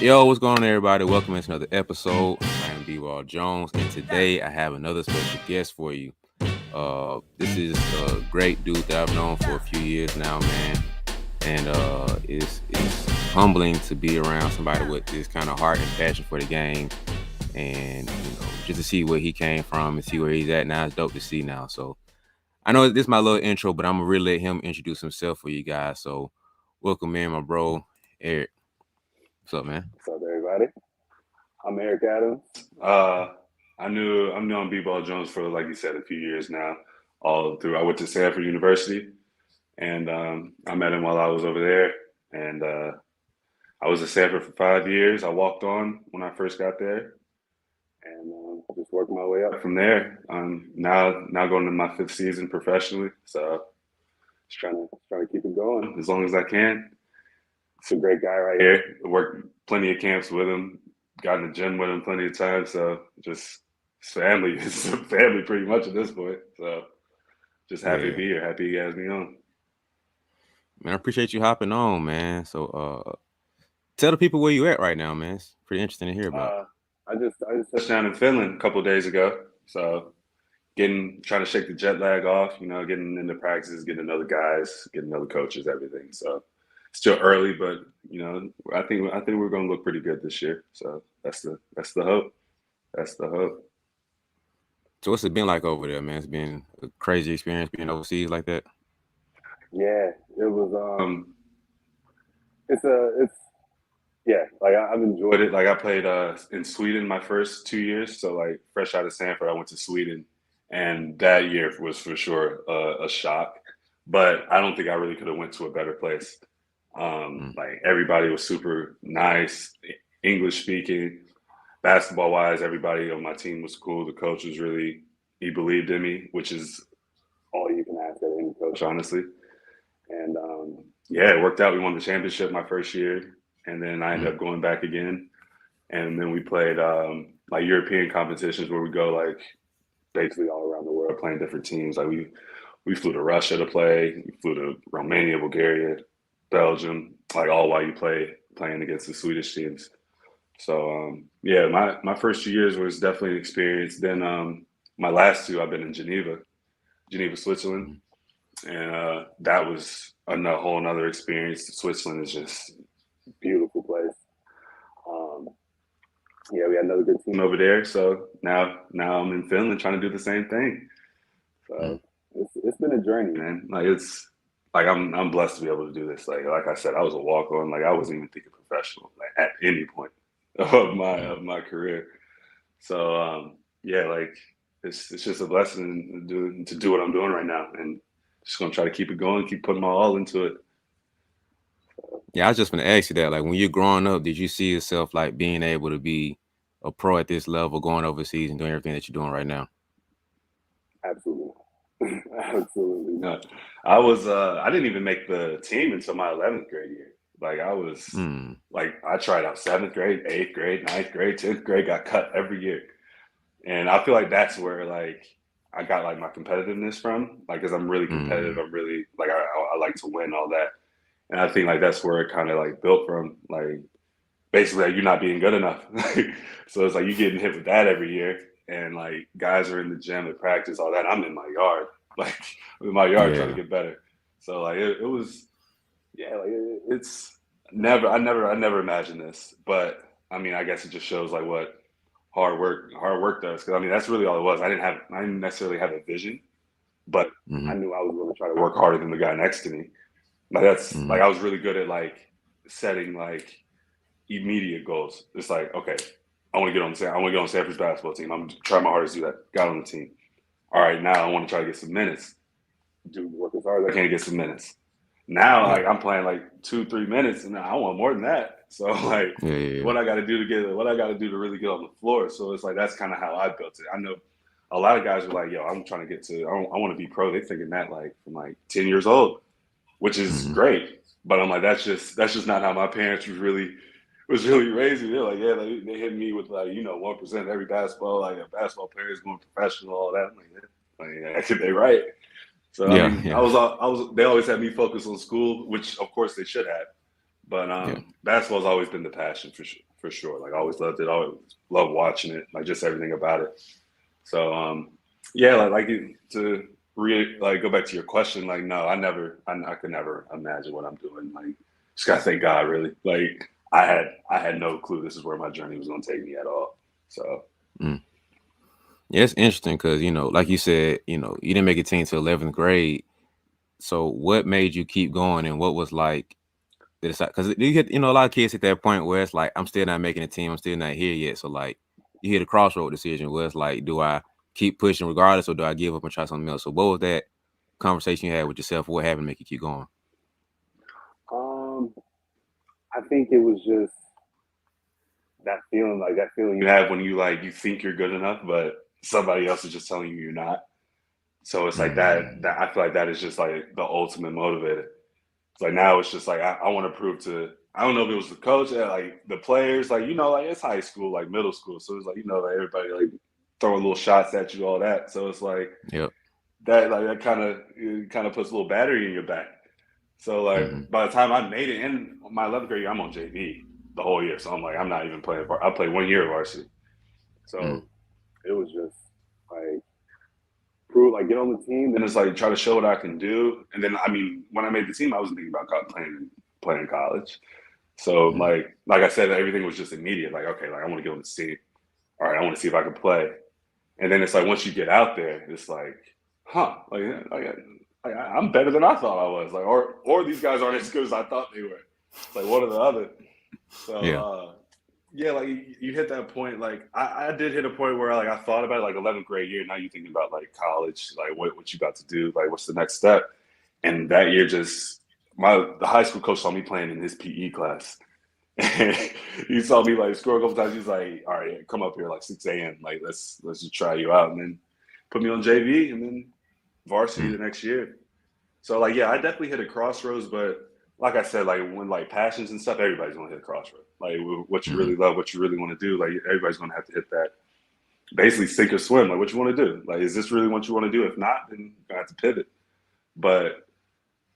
Yo, what's going on, everybody? Welcome to another episode. I am BeBall Jones, and today I have another special guest for you. This is a great dude that I've known for a few years now, man, and it's humbling to be around somebody with this kind of heart and passion for the game, and just to see where he came from and see where he's at now. It's dope to see now. So I know this is my little intro, but I'm gonna really let him introduce himself for you guys. So welcome in, my bro, Eric. What's up, man? What's up, everybody? I'm Eric Adams. I'm new on BeBall Jones for, like you said, a few years now. All through, I went to Stanford University, and I met him while I was over there. And I was at Stanford for 5 years. I walked on when I first got there, and just worked my way up from there. Now going to my fifth season professionally, so just trying to keep it going as long as I can. It's a great guy right here. I worked plenty of camps with him, got in the gym with him plenty of times. So just family. It's family pretty much at this point. So just happy to be here. Happy he has me on. Man, I appreciate you hopping on, man. So tell the people where you at right now, man. It's pretty interesting to hear about. I just touched down in Finland a couple of days ago. So trying to shake the jet lag off, getting into practices, getting to know the guys, getting to know the coaches, everything. So still early, but I think we're going to look pretty good this year. So that's the hope. That's the hope. So what's it been like over there, man? It's been a crazy experience being overseas like that. Yeah, it was. Like I've enjoyed it. Like I played in Sweden my first 2 years. So like fresh out of Stanford, I went to Sweden, and that year was for sure a shock. But I don't think I really could have went to a better place. Like everybody was super nice, English speaking, basketball wise, everybody on my team was cool. The coach was he believed in me, which is all you can ask of any coach, honestly. And it worked out. We won the championship my first year, and then I ended up going back again. And then we played like European competitions where we go like basically all around the world playing different teams. Like we flew to Russia to play, we flew to Romania, Bulgaria, Belgium, like all while you playing against the Swedish teams. So my first 2 years was definitely an experience. Then my last two, I've been in Geneva, Switzerland, and that was a whole another experience. Switzerland is just a beautiful place. We had another good team over there. So now I'm in Finland trying to do the same thing. So it's been a journey, man. Like I'm blessed to be able to do this. Like I said, I was a walk on. Like I wasn't even thinking professional like at any point of my career. So like it's just a blessing to do what I'm doing right now, and just gonna try to keep it going, keep putting my all into it. Yeah, I was just gonna ask you that. Like when you're growing up, did you see yourself like being able to be a pro at this level, going overseas and doing everything that you're doing right now? Absolutely. Absolutely not. I didn't even make the team until my 11th grade year. Like I was like I tried out 7th grade, 8th grade, 9th grade, 10th grade, got cut every year. And I feel like that's where like I got like my competitiveness from, like because I'm really competitive. I'm really like I like to win, all that. And I think like that's where it kind of like built from, like basically like, you're not being good enough. So it's like you getting hit with that every year. And like guys are in the gym at practice, all that. I'm in my yard, like in my yard trying to get better. So like it was, like it's I never imagined this, but I mean, I guess it just shows like what hard work does. Cause I mean, that's really all it was. I didn't necessarily have a vision, but I knew I was going to try to work harder than the guy next to me. Like that's like, I was really good at like setting like immediate goals. It's like, okay, I want to get on Stanford's basketball team. I'm trying my hardest to do that. Got on the team. All right, now I want to try to get some minutes. Dude, work as hard as I can to get some minutes. Now, like I'm playing like 2-3 minutes, and I want more than that. So like, what I got to do to really get on the floor. So it's like that's kind of how I built it. I know a lot of guys are like, yo, I'm trying to get to. I want to be pro. They thinking that like from like 10 years old, which is great. But I'm like, that's just not how my parents was really raising. They're like, they hit me with like 1% every basketball, like a basketball player is going professional, all that. I'm like, they right. So I mean, I was. They always had me focus on school, which of course they should have. But basketball's always been the passion for sure. Like I always loved it. Always loved watching it. Like just everything about it. So yeah, to like go back to your question. Like no, I could never imagine what I'm doing. Like just gotta thank God, really. Like I had no clue this is where my journey was gonna take me at all. So. Mm. Yeah, it's interesting because like you said, you didn't make it team to 11th grade. So what made you keep going, and what was like the decide? Because you get, a lot of kids at that point where it's like, I'm still not making a team, I'm still not here yet. So like, you hit a crossroad decision where it's like, do I keep pushing regardless, or do I give up and try something else? So what was that conversation you had with yourself? What happened to make you keep going? I think it was just that feeling you have when you think you're good enough, but somebody else is just telling you you're not. So it's like that I feel like that is just like the ultimate motivator. It's like now it's just like I want to prove to I don't know if it was the coach, like the players, like like it's high school, like middle school, so it's like like everybody like throwing little shots at you, all that. So it's like Yep. that kind of puts a little battery in your back. So Mm-hmm. like by the time I made it in my 11th grade year, I'm on JV the whole year. So I'm like I'm not even playing. I played 1 year of varsity. Mm. So it was just like prove like get on the team, then it's like try to show what I can do. And then I mean when I made the team, I wasn't thinking about playing college. So Mm. like I said, everything was just immediate. Like okay, like I want to get on the team. All right, I want to see if I can play. And then it's like once you get out there, it's like, huh, I'm better than I thought I was. Like or these guys aren't as good as I thought they were. It's like one or the other. So Yeah. yeah, like you hit that point. Like I did hit a point where like I thought about it, like 11th grade year. Now you thinking about like college, like what you got to do, like what's the next step. And that year, just the high school coach saw me playing in his PE class. And he saw me like score a couple times. He's like, "All right, come up here like 6 a.m. Like let's just try you out." And then put me on JV, and then varsity Mm. the next year. So like yeah, I definitely hit a crossroads, but like I said, like when like passions and stuff, everybody's gonna hit a crossroad. Like what you Mm-hmm. really love, what you really want to do, like everybody's gonna have to hit that. Basically, sink or swim. Like what you want to do. Like is this really what you want to do? If not, then you're gonna have to pivot. But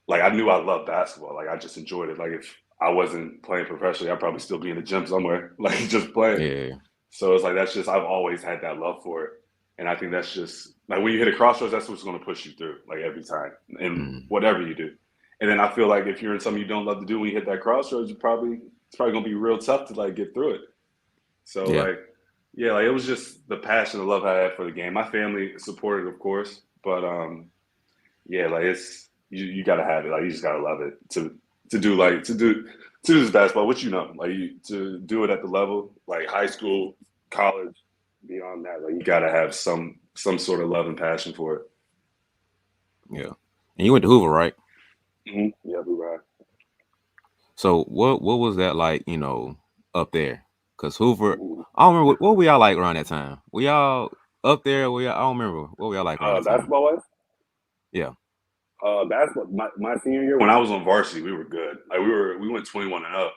like I knew I loved basketball. Like I just enjoyed it. Like if I wasn't playing professionally, I'd probably still be in the gym somewhere, like just playing. Yeah. So it's like that's just I've always had that love for it. And I think that's just like when you hit a crossroads, that's what's going to push you through, like every time, and Mm. whatever you do. And then I feel like if you're in something you don't love to do when you hit that crossroads, it's probably going to be real tough to like get through it. So Yeah. like, yeah, like it was just the passion, the love I had for the game. My family supported, of course, but yeah, like it's you got to have it. Like you just got to love it to do like to do this basketball. What like to do it at the level like high school, college, beyond that. Like you got to have some sort of love and passion for it. Yeah. And you went to Hoover, right? Mm-hmm. Yeah, we right. So what was that like, up there? Cause Hoover, Mm-hmm. I don't remember what were y'all like around that time. Were y'all up there? I don't remember what were y'all like around that time. Basketball wise, Yeah. basketball. My senior year when I was on varsity, we were good. Like we went 21-0,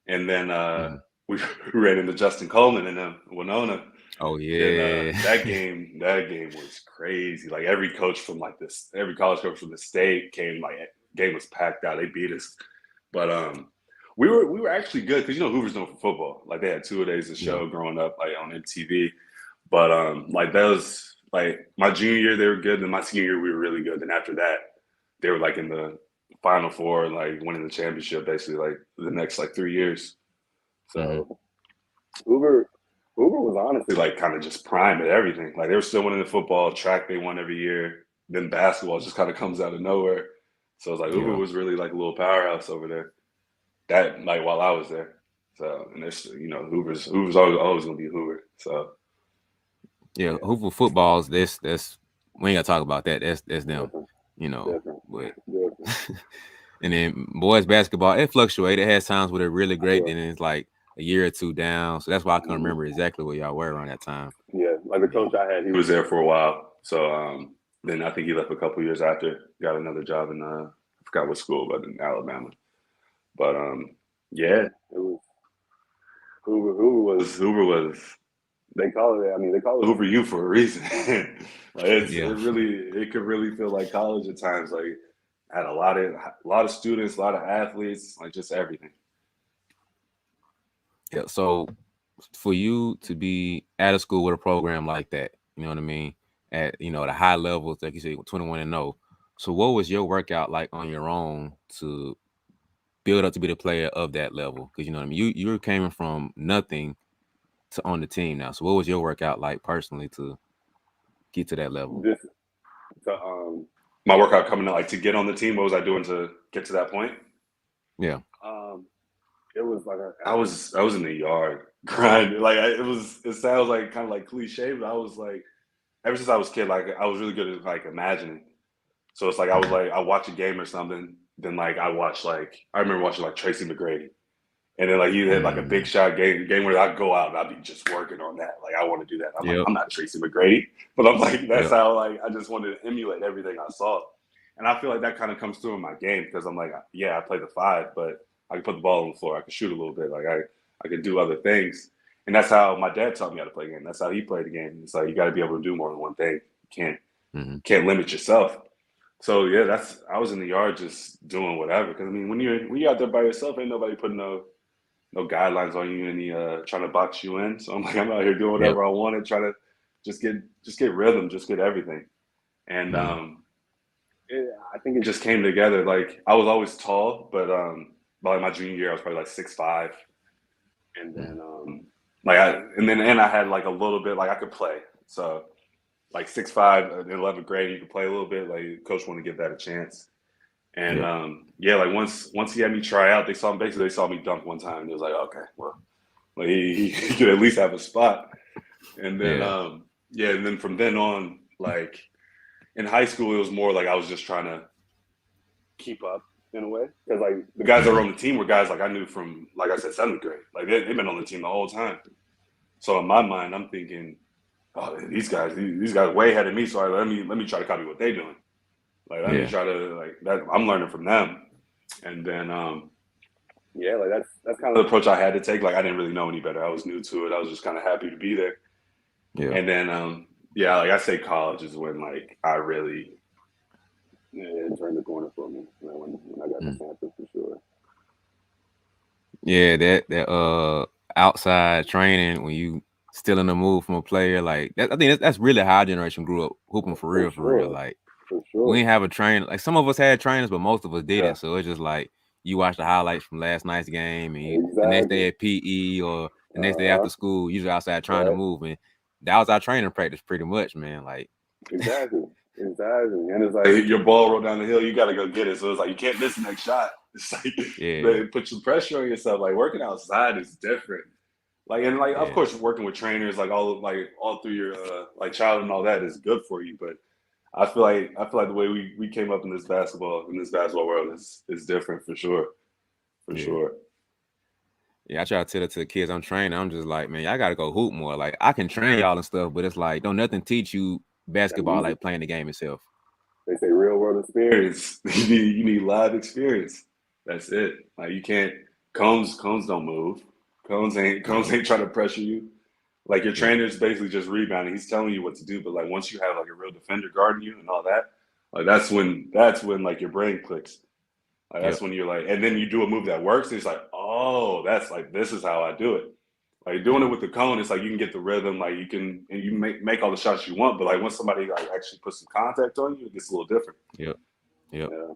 and then Mm-hmm. we ran into Justin Coleman and then Winona. Oh And yeah. that game was crazy. Like every coach from like this, every college coach from the state came. Like game was packed out. They beat us, but we were actually good because Hoover's known for football. Like they had 2 days of Yeah. show growing up, like on MTV. But like that was like my junior year they were good, and then my senior year we were really good. And after that, they were like in the Final Four, like winning the championship basically like the next like 3 years. Mm-hmm. So Hoover was honestly like kind of just prime at everything. Like they were still winning the football, track they won every year. Then basketball just kind of comes out of nowhere. So it's like Hoover Yeah. was really like a little powerhouse over there. That like while I was there. So and there's Hoover's always gonna be Hoover. So Yeah. yeah, Hoover footballs, that's we ain't gotta talk about that. That's them, different, you know. different, But different. and then boys basketball, it fluctuated. It has times where they're really great, Yeah. then it's like a year or two down. So that's why I can Mm-hmm. remember exactly where y'all were around that time. Yeah, like the Yeah. coach I had, he was there for a while. So then I think he left a couple years after, got another job in I forgot what school, but in Alabama. But yeah, it was Hoover was they call it. I mean, they call it Hoover U for a reason. Like Yeah. it could really feel like college at times. Like had a lot of students, a lot of athletes, like just everything. Yeah. So for you to be at a school with a program like that, you know what I mean, at the high levels, like you said, 21-0. So what was your workout like on your own to build up to be the player of that level? Because you know what I mean, you came from nothing to on the team now. So what was your workout like personally to get to that level? This to my workout coming out, like to get on the team. What was I doing to get to that point? Yeah. Um, it was like I was in the yard grinding. Like it was. It sounds like kind of like cliche, but I was like ever since I was a kid, like I was really good at like imagining. So it's like I was Mm-hmm. like I watch a game or something, then like I remember watching like Tracy McGrady. And then like you had like a big Mm. shot game where I'd go out and I'd be just working on that. Like I want to do that. I'm like, Yep. I'm not Tracy McGrady, but I'm like that's Yep. how like I just wanted to emulate everything I saw. And I feel like that kind of comes through in my game because I'm like, yeah, I play the five, but I can put the ball on the floor. I can shoot a little bit. Like I can do other things. And that's how my dad taught me how to play the game. That's how he played the game. It's like you got to be able to do more than one thing. You Mm-hmm. can't limit yourself. So yeah, I was in the yard just doing whatever. Because I mean, when you're out there by yourself, ain't nobody putting no guidelines on you any trying to box you in. So I'm like I'm out here doing Yep. whatever I want and try to just get rhythm, just get everything. And Mm-hmm. I think it just came together. Like I was always tall, but by like my junior year I was probably like 6'5", and then I had like a little bit like I could play. So like 6'5" in 11th grade, you could play a little bit. Like coach wanted to give that a chance. And Yep. yeah, like once he had me try out, they saw me dunk one time. And it was like, okay, well, like he could at least have a spot. And then Yeah. yeah, and then from then on, like in high school, it was more like I was just trying to keep up in a way because like the guys that were Mm-hmm. on the team were guys like I knew from like I said 7th grade. Like they've been on the team the whole time. So in my mind, I'm thinking, oh, these guys way ahead of me. So let me try to copy what they're doing. Like let me Yeah. try to like that. I'm learning from them. And then yeah, like that's kind of the approach I had to take. Like I didn't really know any better. I was new to it. I was just kind of happy to be there. Yeah. And then yeah, like I say, college is when like I really it turned the corner for me. When I got to Mm. Stanford for sure. Yeah. That outside training when you still in the mood from a player like that. I think that's really how our generation grew up hooping for For real. For real. sure, Like for we sure. didn't have a trainer. Like some of us had trainers, but most of us Yeah, didn't. So it's just like you watch the highlights from last night's game, and the next day exactly. at PE or the next day Uh huh. after school, usually outside trying to Right. move. And that was our training practice, pretty much, man. Like, Exactly. Exactly. And it's like your ball rolled down the hill, you got to go get it. So it's like you can't miss the next shot. It's like yeah, they put some pressure on yourself. Like working outside is different. Like and like of yeah, course working with trainers like all through your like childhood and all that is good for you. But I feel like the way we came up in this basketball world is different for sure. For yeah. sure. Yeah, I try to tell it to the kids I'm training. I'm just like, man, y'all gotta go hoop more. Like I can train y'all and stuff, but it's like don't nothing teach you That basketball easy. like playing the game itself. They say real world experience. You need live experience. That's it. Like you can't cones don't move. Cones Yep, ain't trying to pressure you. Like your yep, trainer's basically just rebounding. He's telling you what to do, but like once you have like a real defender guarding you and all that, like that's when like your brain clicks. Like yep, that's when you're like, and then you do a move that works, and it's like, oh, that's like this is how I do it. Like doing it yeah, with the cone, it's like you can get the rhythm, like you can and you make all the shots you want, but like once somebody like actually puts some contact on you, it gets a little different. yep, yep, Yeah.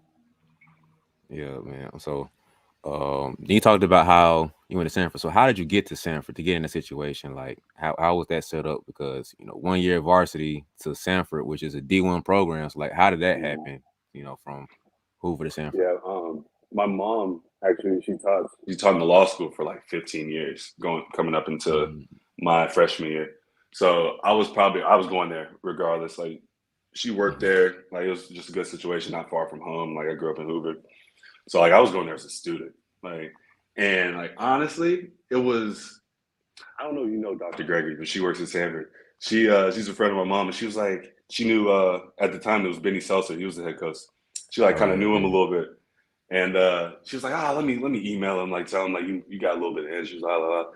yeah, man. So you talked about how you went to Sanford. So how did you get to Sanford to get in a situation? Like how was that set up? Because 1 year varsity to Sanford, which is a D1 program. So like how did that Mhm. happen? From Hoover to Sanford. Yeah. My mom actually she taught in the law school for like 15 years, coming up into Mm, my freshman year. So I was going there regardless. Like she worked mhm. there. Like it was just a good situation, not far from home. Like I grew up in Hoover. So like I was going there as a student. Like and like honestly, it was I don't know if you know Dr. Gregory, but she works at Sanford. She's a friend of my mom and she was like she knew at the time it was Benny Seltzer, he was the head coach. She like Oh kind of yeah, knew him a Benny. little bit. And she was like, let me email him, like tell him like you got a little bit of interest, blah, blah, blah.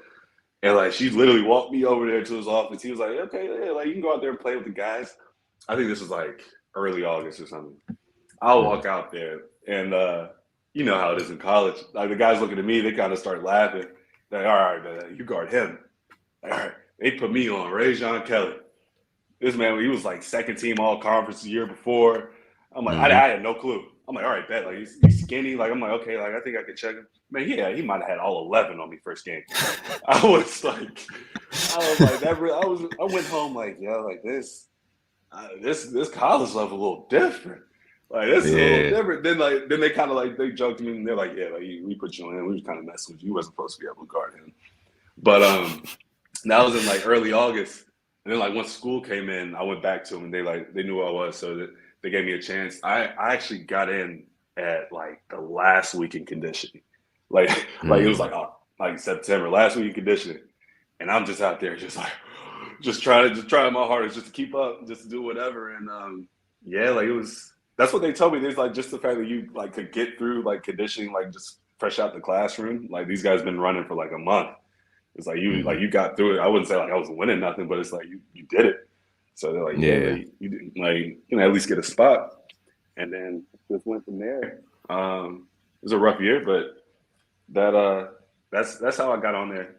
And like she literally walked me over there to his office. He was like, okay, yeah, like you can go out there and play with the guys. I think this was like early August or something. I'll Mm, walk out there and you know how it is in college. Like the guys looking at me, they kind of start laughing. Like, all right, man, you guard him. All right. They put me on Rajon Kelly. This man, he was like second team all conference the year before. I'm like, I had no clue. I'm like, all right, bet. Like, he's skinny. Like, I'm like, okay, like, I think I could check him. Man, yeah, he might have had all 11 on me first game. I was like, I went home like, yo, like this college level a little different. Like, this is a little different. Then they kind of like, they joked to me and they're like, yeah, like, we put you in. We was kind of messing with you. You wasn't supposed to be able to guard him. But that was in like early August. And then like once school came in, I went back to them and they knew who I was. So that they gave me a chance. I actually got in at like the last week in conditioning. Like it was like September, last week in conditioning. And I'm just out there just like just trying my hardest just to keep up, just to do whatever. And yeah, like that's what they told me. There's like just the fact that you like could get through like conditioning, like just fresh out the classroom. Like these guys been running for like a month. It's like you got through it. I wouldn't say like I was winning nothing, but it's like you did it. So they're like, yeah, like, you can at least get a spot. And then just went from there. It was a rough year, but that's how I got on there.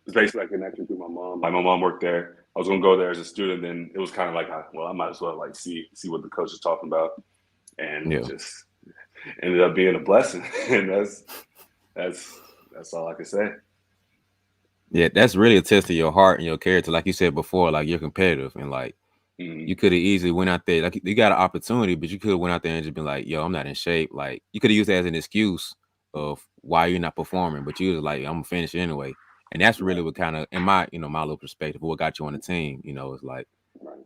It's basically like connection through my mom. Like my mom worked there. I was gonna go there as a student, and it was kind of like, well, I might as well like see what the coach is talking about, and just ended up being a blessing. And that's all I can say. Yeah, that's really a test of your heart and your character. Like you said before, like you're competitive and like you could have easily went out there. Like you got an opportunity, but you could have went out there and just been like, yo, I'm not in shape. Like you could have used that as an excuse of why you're not performing, but you was like, I'm gonna finish anyway. And that's really what kind of, in my, my little perspective, what got you on the team. It's like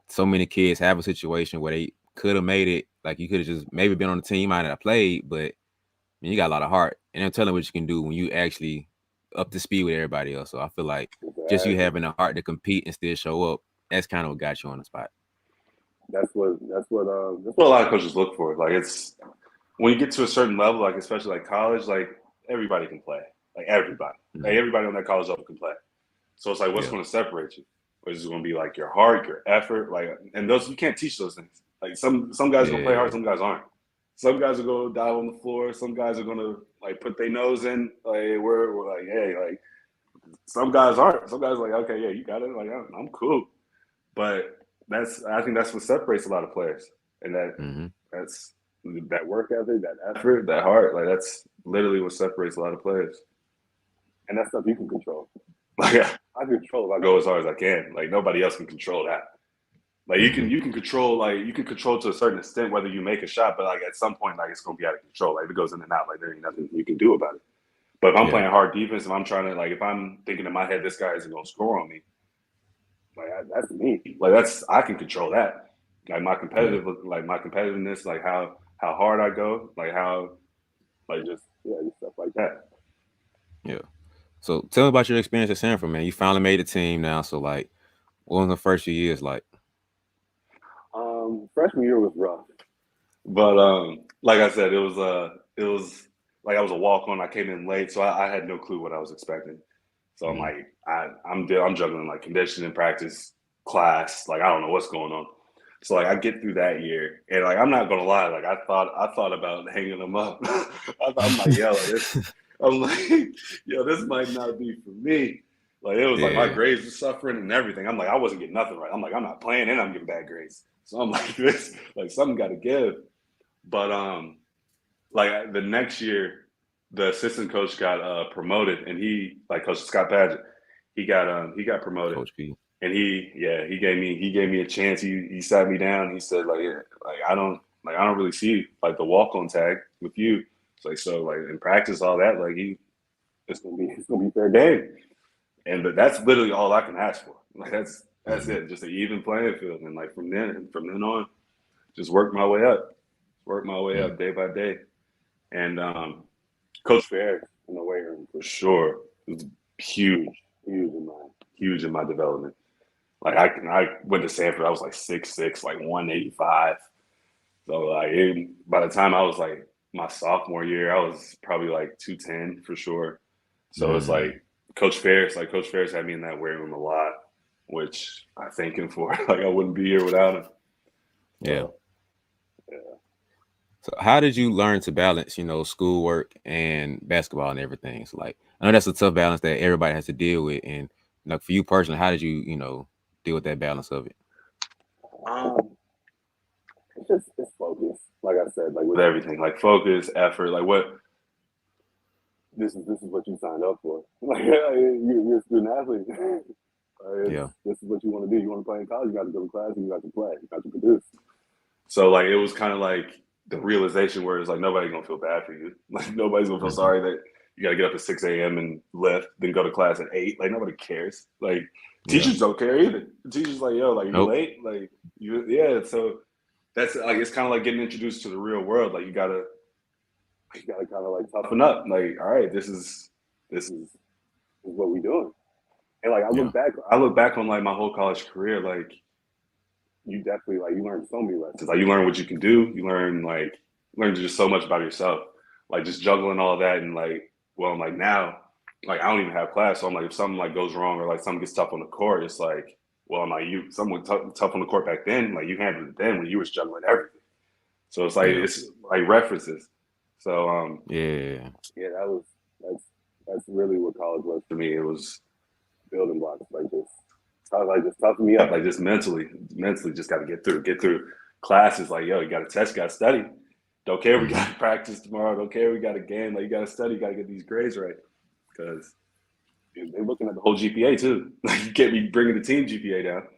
so many kids have a situation where they could have made it. Like you could have just maybe been on the team, you might not have played, but you got a lot of heart. And I'm telling what you can do when you actually up to speed with everybody else. So I feel like just you having a heart to compete and still show up, that's kind of what got you on the spot. That's what a lot of coaches look for. Like it's when you get to a certain level, like especially like college, like everybody can play. Like everybody. Like everybody on that college level can play. So it's like what's going to separate you? Is it going to be like your heart, your effort, like, and those you can't teach those things. Like some guys gonna play hard, some guys aren't. Some guys are gonna dive on the floor. Some guys are gonna like put their nose in. Like we're like, hey, like some guys aren't. Some guys are like, okay, yeah, you got it. Like I'm cool. But I think that's what separates a lot of players, and that's that work ethic, that effort, that heart. Like that's literally what separates a lot of players. And that's stuff you can control. Like I control if I go as hard as I can. Like nobody else can control that. Like you can control to a certain extent whether you make a shot, but like at some point like it's gonna be out of control. Like if it goes in and out, like there ain't nothing you can do about it. But if I'm playing hard defense, if I'm trying to like if I'm thinking in my head this guy isn't gonna score on me, like that's me. Like I can control that. Like my competitiveness, like how hard I go, like how like just stuff like that. Yeah. So tell me about your experience at Sanford, man. You finally made a team now. So like what was the first few years like? Freshman year was rough. But like I said, it was like I was a walk on. I came in late, so I had no clue what I was expecting. So I'm like, I'm juggling like conditioning, practice, class. Like I don't know what's going on. So like I get through that year, and like I'm not gonna lie, like I thought about hanging them up. I'm like, yo, this might not be for me. Like it was like my grades were suffering and everything. I'm like, I wasn't getting nothing right. I'm like, I'm not playing and I'm getting bad grades. So I'm like, this, like something got to give. But like the next year, the assistant coach got promoted, and he like Coach Scott Padgett, he got promoted. Coach P. And he gave me a chance. He sat me down. He said like I don't really see like the walk on tag with you. It's like so like in practice all that like it's gonna be fair game. But that's literally all I can ask for. Like that's it, just an even playing field. And like from then on, just work my way up day by day. And Coach Fair in the weight room for sure was huge in my development. Like I went to Sanford, I was like 6'6", like 185. So like by the time I was like my sophomore year, I was probably like 210 for sure. So it's like Coach Ferris had me in that weight room a lot, which I thank him for. Like I wouldn't be here without him. Yeah. So how did you learn to balance, schoolwork and basketball and everything? So like I know that's a tough balance that everybody has to deal with. And like for you personally, how did you, deal with that balance of it? It's focus. Like I said, like with everything, like focus, effort, like what this is what you signed up for. Like you're a student athlete. Yeah. This is what you want to do. You want to play in college, you got to go to class and you got to play. You got to produce. So like it was kind of like the realization where it's like nobody's gonna feel bad for you. Like nobody's gonna feel sorry that you got to get up at 6 a.m. and lift, then go to class at 8. Like nobody cares. Like Yeah. teachers don't care either. Teachers like, yo, like you Nope. late, like yeah. So that's like it's kind of like getting introduced to the real world. Like you gotta kind of like toughen up. Like all right, this is what we doing. And like Yeah. I look back on like my whole college career, like you definitely like you learn so many lessons. Like you learn what you can do. You learn just so much about yourself. Like just juggling all that and like well, like now, like I don't even have class. So I'm like if something like goes wrong or like something gets tough on the court, it's like well, I'm like you someone tough on the court back then. Like you handled it then when you was juggling everything. So Yeah. it's like references. So Yeah. yeah, that's that's really what college was for me. It was building blocks, just toughen me up, like just mentally, just got to get through classes. Like yo, you got to test, you got to study. Don't care, we got to practice tomorrow. Don't care, we got a game. Like you got to study, you got to get these grades right because they're looking at the whole GPA too. Like you can't be bringing the team GPA down. Yeah.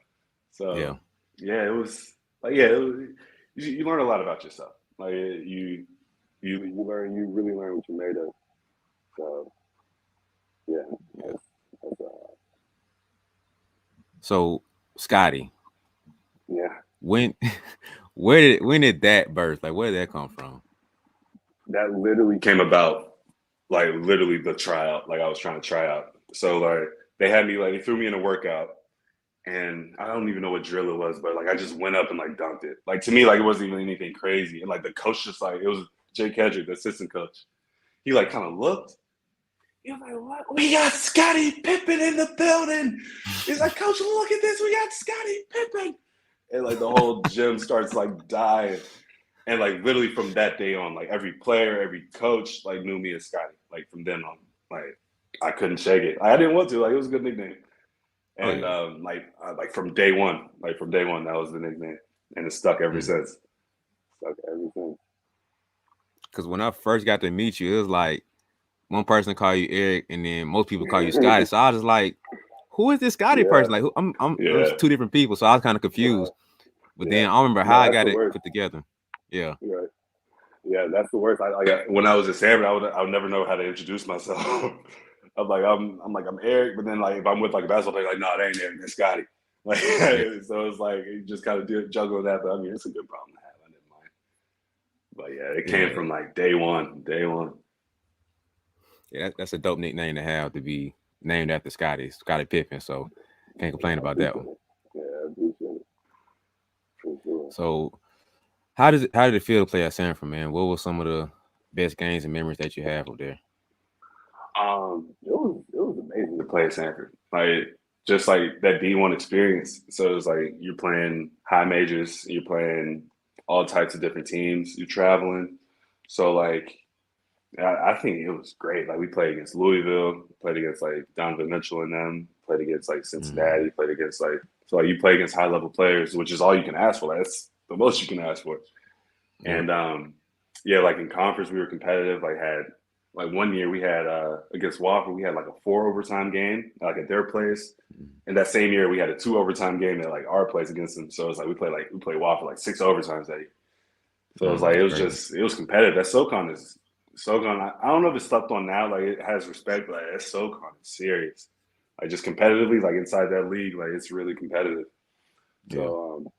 So yeah, it was like yeah, you learn a lot about yourself. Like you really learn what you're made of. So yeah, Yeah. that's, So Scotty, yeah. when when did that birth? Like where did that come from? That literally came about like literally the tryout. Like I was trying to try out. So like they had me like they threw me in a workout and I don't even know what drill it was, but like I just went up and like dunked it. Like to me, like it wasn't even anything crazy. And like the coach just like it was Jake Hedrick, the assistant coach. He like kind of looked. He was like, "What? We got Scottie Pippen in the building." He's like, "Coach, look at this. We got Scottie Pippen." And like the whole gym starts like dying. And like literally from that day on, like every player, every coach, like knew me as Scotty. Like from then on, like I couldn't shake it. I didn't want to. Like it was a good nickname. Oh And yeah. like from day one, that was the nickname, and it's stuck ever since. Stuck ever since. Because when I first got to meet you, it was like one person call you Eric, and then most people call you Scotty. So I was just like, "Who is this Scotty person?" Yeah, Like, it was yeah, two different people, so I was kind of confused. But yeah. then I remember how No, I that's got the it worst. put together. Yeah. Right. Yeah, that's the worst. When I was at Sanford, I would never know how to introduce myself. I'm Eric, but then like if I'm with like a basketball player, like no, it ain't Eric, it's Scotty. Like Yeah. so it's like you just kind of juggle that. But I mean, it's a good problem to have. I didn't mind. But yeah, it came Yeah. from like day one. Day one. Yeah. That's a dope nickname to have to be named after Scotty Pippen. So can't complain Yeah, I about that appreciate one. it. Yeah, I appreciate it for sure. So how did it feel to play at Sanford, man? What were some of the best games and memories that you have up there? It was amazing to play at Sanford. Like just like that D1 experience. So it's like you're playing high majors, you're playing all types of different teams, you're traveling. So like I think it was great. Like we played against Louisville, played against like Donovan Mitchell and them, played against like Mm, Cincinnati, played against like so like you play against high level players, which is all you can ask for. That's the most you can ask for. yeah. And yeah, like in conference we were competitive. Like had like one year we had against Wofford, we had like a 4 overtime game, like at their place. And that same year we had a 2 overtime game at like our place against them. So it's like we played Wofford like 6 overtimes that year. So it was like That's crazy. it was competitive. That SoCon. I don't know if it's slept on now. Like it has respect, but like, that SoCon is serious. Like just competitively, like inside that league, like it's really competitive. Yeah. So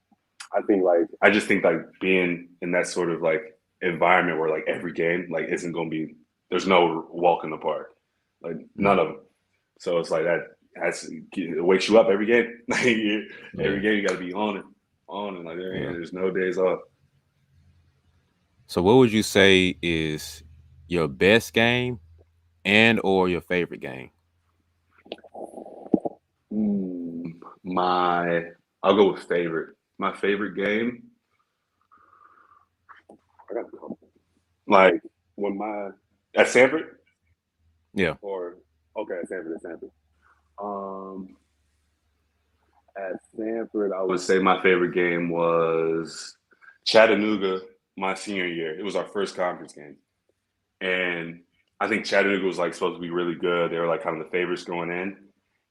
I just think like being in that sort of like environment where like every game like isn't going to be there's no walk in the park, like none Mm, of them. So it's like that it wakes you up every game. Every yeah. game you got to be on it. Like Yeah. there's no days off. So what would you say is your best game and or your favorite game? My I'll go with favorite. My favorite game. I got a couple. Like at Stanford? Yeah. Or okay, at Stanford. Um, at Stanford, I would say my favorite game was Chattanooga my senior year. It was our first conference game. And I think Chattanooga was like supposed to be really good. They were like kind of the favorites going in.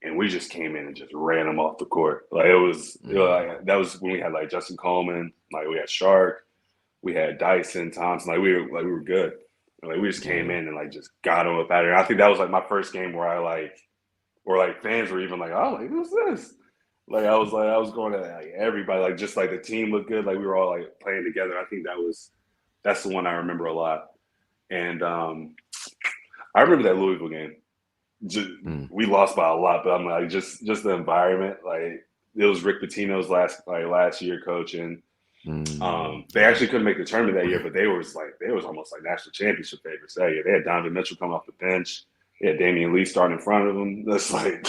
And we just came in and just ran them off the court. Like like, that was when we had like Justin Coleman, like we had Shark, we had Dyson Thompson, like we were good. And, like we just came in and like just got them up out of here. I think that was like my first game where like fans were even like, oh, like who's this? Like I was going to like everybody, like just like the team looked good, like we were all like playing together. I think that's the one I remember a lot. And I remember that Louisville game. We lost by a lot, but I'm like just the environment. Like it was Rick Pitino's last year coaching. They actually couldn't make the tournament that year, but they was almost like national championship favorites that year. They had Donovan Mitchell coming off the bench. They had Damian Lee starting in front of them. That's like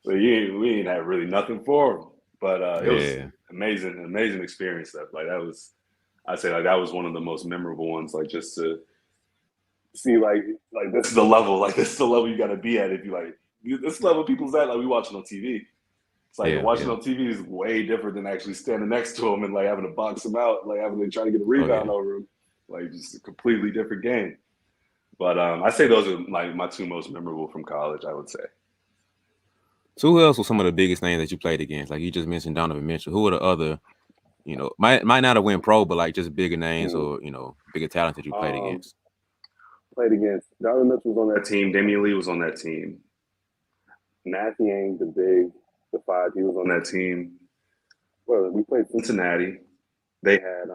we ain't had really nothing for them. But it was amazing experience stuff. Like I'd say like that was one of the most memorable ones. Like just to see like this is the level you got to be at if you like this level people's at, like we watching on TV. It's like watching on TV is way different than actually standing next to them and like having to box them out, like having to try to get a rebound over them. Like just a completely different game. But I say those are like my two most memorable from college, I would say. So who else was some of the biggest names that you played against? Like you just mentioned Donovan Mitchell. Who were the other, might not have went pro, but like just bigger names or, bigger talent that you played against? Donovan Mitchell was on that team. Damian Lee was on that team. Matthew Ainge, the 5, he was on that team. Well, we played Cincinnati. They had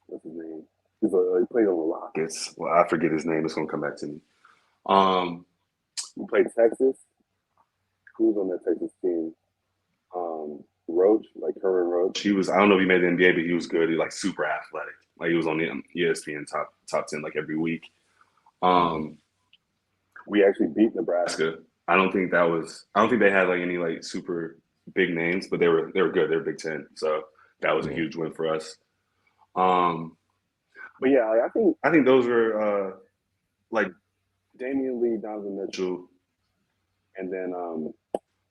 what's his name? He played on the Rockets. Well, I forget his name. It's gonna come back to me. We played Texas. Who was on that Texas team? Roach, like Curran Roach. He was. I don't know if he made the NBA, but he was good. He like super athletic. Like he was on the ESPN top 10 like every week. We actually beat Nebraska. I don't think they had like any like super big names, but they were good. They were Big Ten, so that was a huge win for us. But yeah, I think those were like Damian Lee, Donovan Mitchell, and then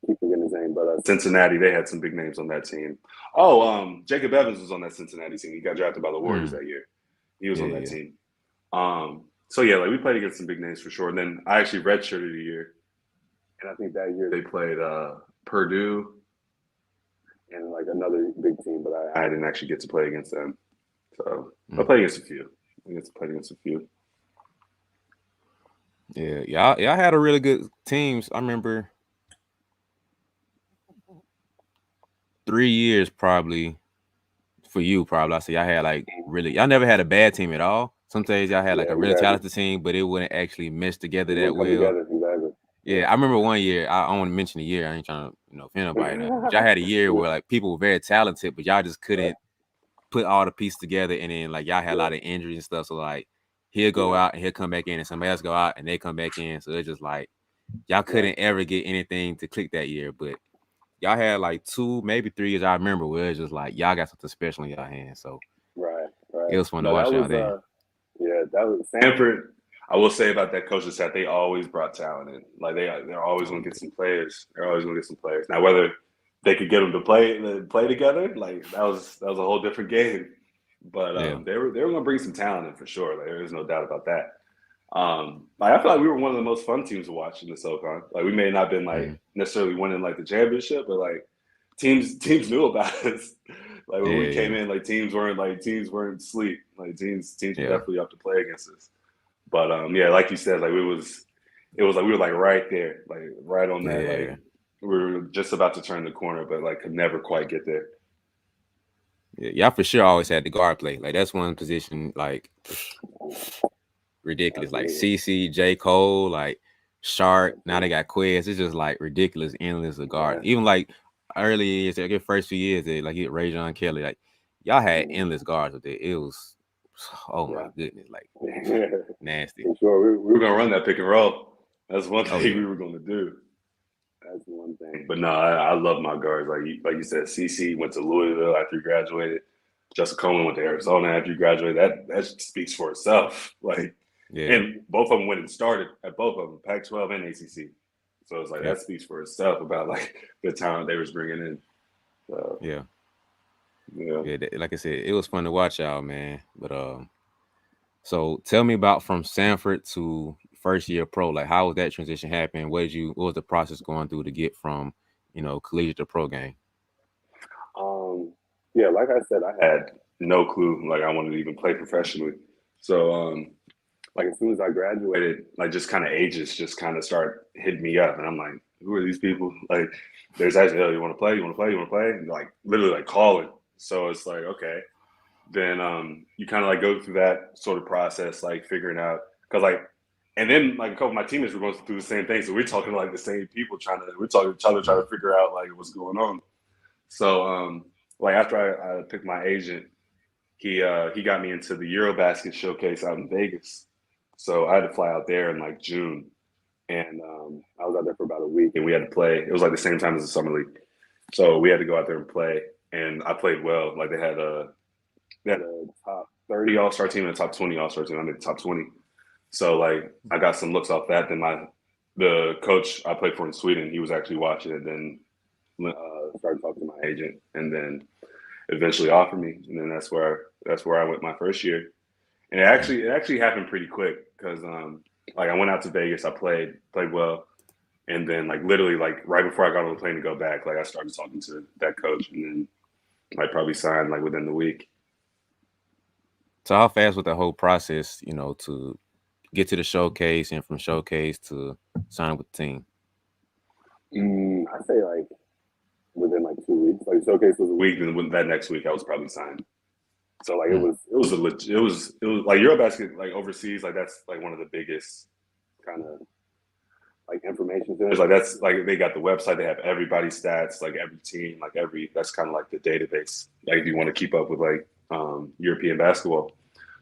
keep forgetting his name, but Cincinnati, they had some big names on that team. Oh, Jacob Evans was on that Cincinnati team. He got drafted by the Warriors that year. He was on that team. So yeah, like we played against some big names for sure. And then I actually redshirted a year, and I think that year they played Purdue and like another big team, but I didn't actually get to play against them. So I played against a few. Yeah, y'all had a really good teams. I remember 3 years probably for you. Probably I say y'all had like really. Y'all never had a bad team at all. Sometimes y'all had like a really talented team, but it wouldn't actually mesh together that well. Exactly. Yeah, I remember one year. I don't want to mention the year. I ain't trying to offend nobody. But y'all had a year where like people were very talented, but y'all just couldn't put all the pieces together. And then like y'all had a lot of injuries and stuff. So like he'll go out and he'll come back in, and somebody else go out and they come back in. So it's just like y'all couldn't ever get anything to click that year. But y'all had like 2, maybe 3 years I remember where it's just like y'all got something special in y'all hands. So right. It was fun to watch y'all there. Yeah, that was Stanford. I will say about that coaching staff, they always brought talent in. Like they're always going to get some players. Now whether they could get them to play together, like that was a whole different game. But they were going to bring some talent in for sure. Like there's no doubt about that. Like I feel like we were one of the most fun teams to watch in the SoCon. Like we may not have been like necessarily winning like the championship, but like teams knew about us. Like when we came in, like teams weren't asleep. Like teams were definitely up to play against us. But yeah, like you said, like it was like we were like right there, like right on that. Like we were just about to turn the corner, but like could never quite get there. Yeah, y'all for sure always had the guard play. Like that's one position like ridiculous. Like CC, J. Cole, like Shark. Now they got Quez. It's just like ridiculous, endless of guards. Even like early years, like the first few years, like Ray John Kelly, like y'all had endless guards with it. It was, oh my goodness, like nasty. For sure, we were gonna run that pick and roll. That's one thing we were gonna do. That's one thing. But no, I love my guards. Like you said, CC went to Louisville after he graduated. Justin Coleman went to Arizona after he graduated. That speaks for itself. Like, Yeah. and both of them went and started at both of them, Pac-12 and ACC. So it's like Yep. that speaks for itself about like the talent they was bringing in. So, Yeah. yeah. Yeah. Like I said, it was fun to watch y'all, man. But so tell me about from Sanford to first year pro. Like, how was that transition happening? What was the process going through to get from, collegiate to pro game? Yeah, like I said, I had no clue like I wanted to even play professionally. So like as soon as I graduated, like just kind of ages just kind of start hitting me up, and I'm like, who are these people? Like, there's actually, oh, you want to play? You want to play? You want to play? And like literally like calling. So it's like, okay, then you kind of like go through that sort of process, like figuring out because like, and then like a couple of my teammates were going through the same thing, so we're talking to like the same people we're talking to each other trying to figure out like what's going on. So like after I picked my agent, he got me into the Eurobasket showcase out in Vegas. So I had to fly out there in like June, and I was out there for about a week, and we had to play. It was like the same time as the summer league, so we had to go out there and play, and I played well. Like they had a top 30 All Star team and a top 20 All Star team. I made the top 20, so like I got some looks off that. Then the coach I played for in Sweden, he was actually watching it. Then started talking to my agent, and then eventually offered me, and then that's where I went my first year. And it actually happened pretty quick because like I went out to Vegas, I played well, and then like literally like right before I got on the plane to go back, like I started talking to that coach, and then I probably signed like within the week. So how fast was the whole process, to get to the showcase and from showcase to sign with the team? I say like within like 2 weeks. Like showcase was a week, and then that next week I was probably signed. So like it was like Eurobasket like overseas, like that's like one of the biggest kind of like information centers. Like that's like they got the website, they have everybody's stats, like every team, like every that's kind of like the database. Like if you want to keep up with like European basketball.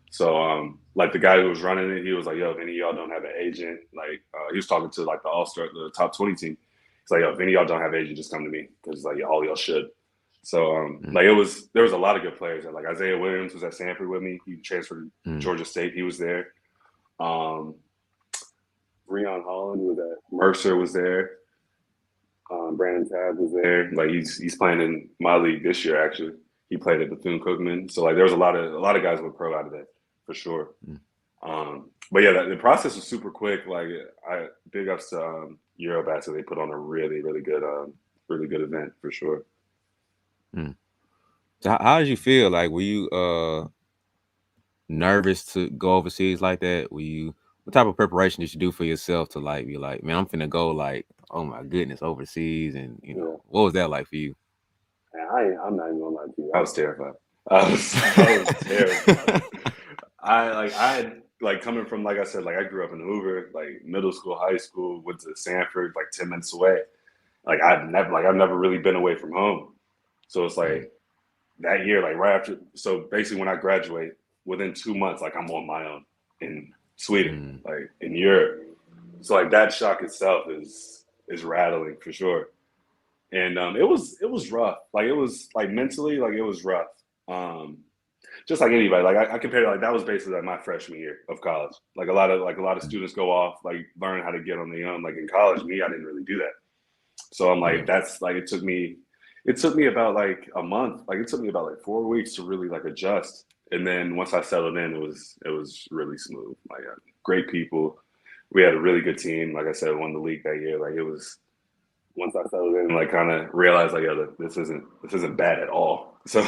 So like the guy who was running it, he was like, yo, if any of y'all don't have an agent, like he was talking to like the top 20 team. He's like, yo, if any of y'all don't have an agent, just come to me because like all y'all should. So like there was a lot of good players. Like Isaiah Williams was at Sanford with me. He transferred to Georgia State. He was there. Um, Breon Holland was at Mercer was there. Brandon Tabb was there. Like he's playing in my league this year actually. He played at Bethune Cookman. So like there was a lot of guys who were pro out of that for sure. But yeah, the process was super quick. Like I big ups to Eurobasket. They put on a really really good event for sure. So how did you feel? Like, were you nervous to go overseas like that? What type of preparation did you do for yourself to like be like, man, I'm finna go like, oh my goodness, overseas, and what was that like for you? I'm not even gonna lie to you. I was terrified. I was terrified. I had like coming from like I said, like I grew up in Hoover, like middle school, high school, went to Sanford, like 10 minutes away. Like I've never really been away from home. So it's like that year, like right after so basically when I graduate, within 2 months, like I'm on my own in Sweden, like in Europe. So like that shock itself is rattling for sure. And it was rough. Like it was like mentally, like it was rough. Um, just like anybody, like I compare it like that was basically like my freshman year of college. Like a lot of students go off, like learn how to get on their own. Like in college, me, I didn't really do that. So I'm like, that's like it took me about like a month. Like it took me about like 4 weeks to really like adjust. And then once I settled in, it was really smooth. Like great people. We had a really good team. Like I said, won the league that year. Like it was once I settled in, like kind of realized like, yeah, this isn't bad at all. So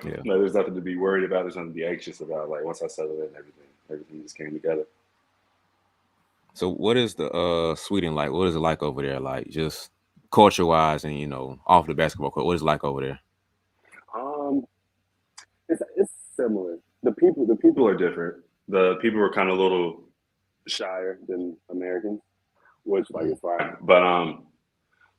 Yeah. no, there's nothing to be worried about. There's nothing to be anxious about. Like once I settled in, everything just came together. So what is the Sweden like? What is it like over there? Like just culture wise and off the basketball court, what is it like over there? Um, it's similar. The people are different. The people are kind of a little shyer than Americans, which like is fine. But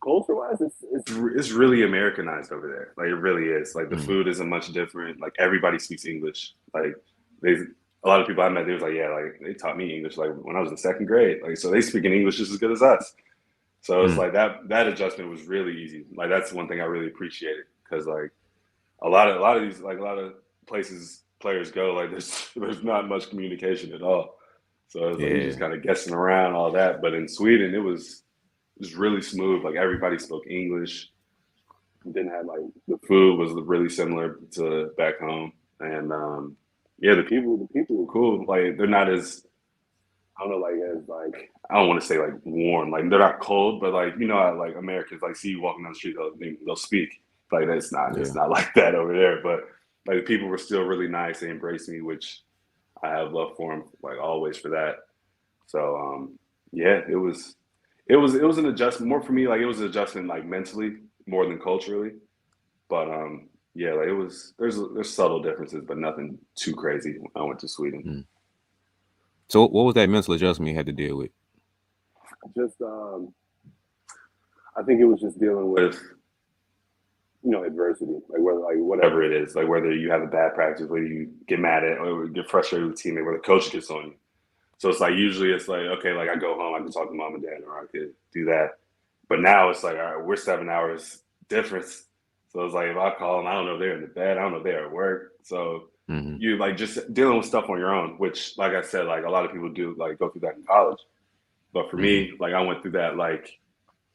culture wise, it's really Americanized over there. Like it really is. Like the food isn't much different. Like everybody speaks English. Like they a lot of people I met, they was like, yeah, like they taught me English like when I was in second grade. Like so they speak in English just as good as us. So it's like that adjustment was really easy. Like that's one thing I really appreciated because like a lot of these like a lot of places players go, like there's not much communication at all. So it's like you're just Yeah. kind of guessing around all that. But in Sweden, it was really smooth. Like everybody spoke English. Didn't have like the food was really similar to back home, and yeah, the people were cool. Like they're not as I don't know, like as like I don't want to say like warm. Like they're not cold, but like how, like Americans like see you walking down the street, they'll speak. Like that's not Yeah. it's not like that over there. But like the people were still really nice. They embraced me, which I have love for them like always for that. So yeah, it was an adjustment more for me. Like it was an adjustment like mentally more than culturally. But yeah, like it was there's subtle differences, but nothing too crazy when I went to Sweden. Mm. So what was that mental adjustment you had to deal with? Just I think it was just dealing with adversity, like whether like whatever it is, like whether you have a bad practice, whether you get mad at or get frustrated with a teammate, where the coach gets on you. So it's like usually it's like okay, like I go home, I can talk to mom and dad, or I could do that. But now it's like all right, we're 7 hours difference. So it's like if I call them, I don't know if they're in the bed, I don't know if they're at work. So Mm-hmm. you like just dealing with stuff on your own, which like I said, like a lot of people do like go through that in college. But for Mm-hmm. me, like I went through that like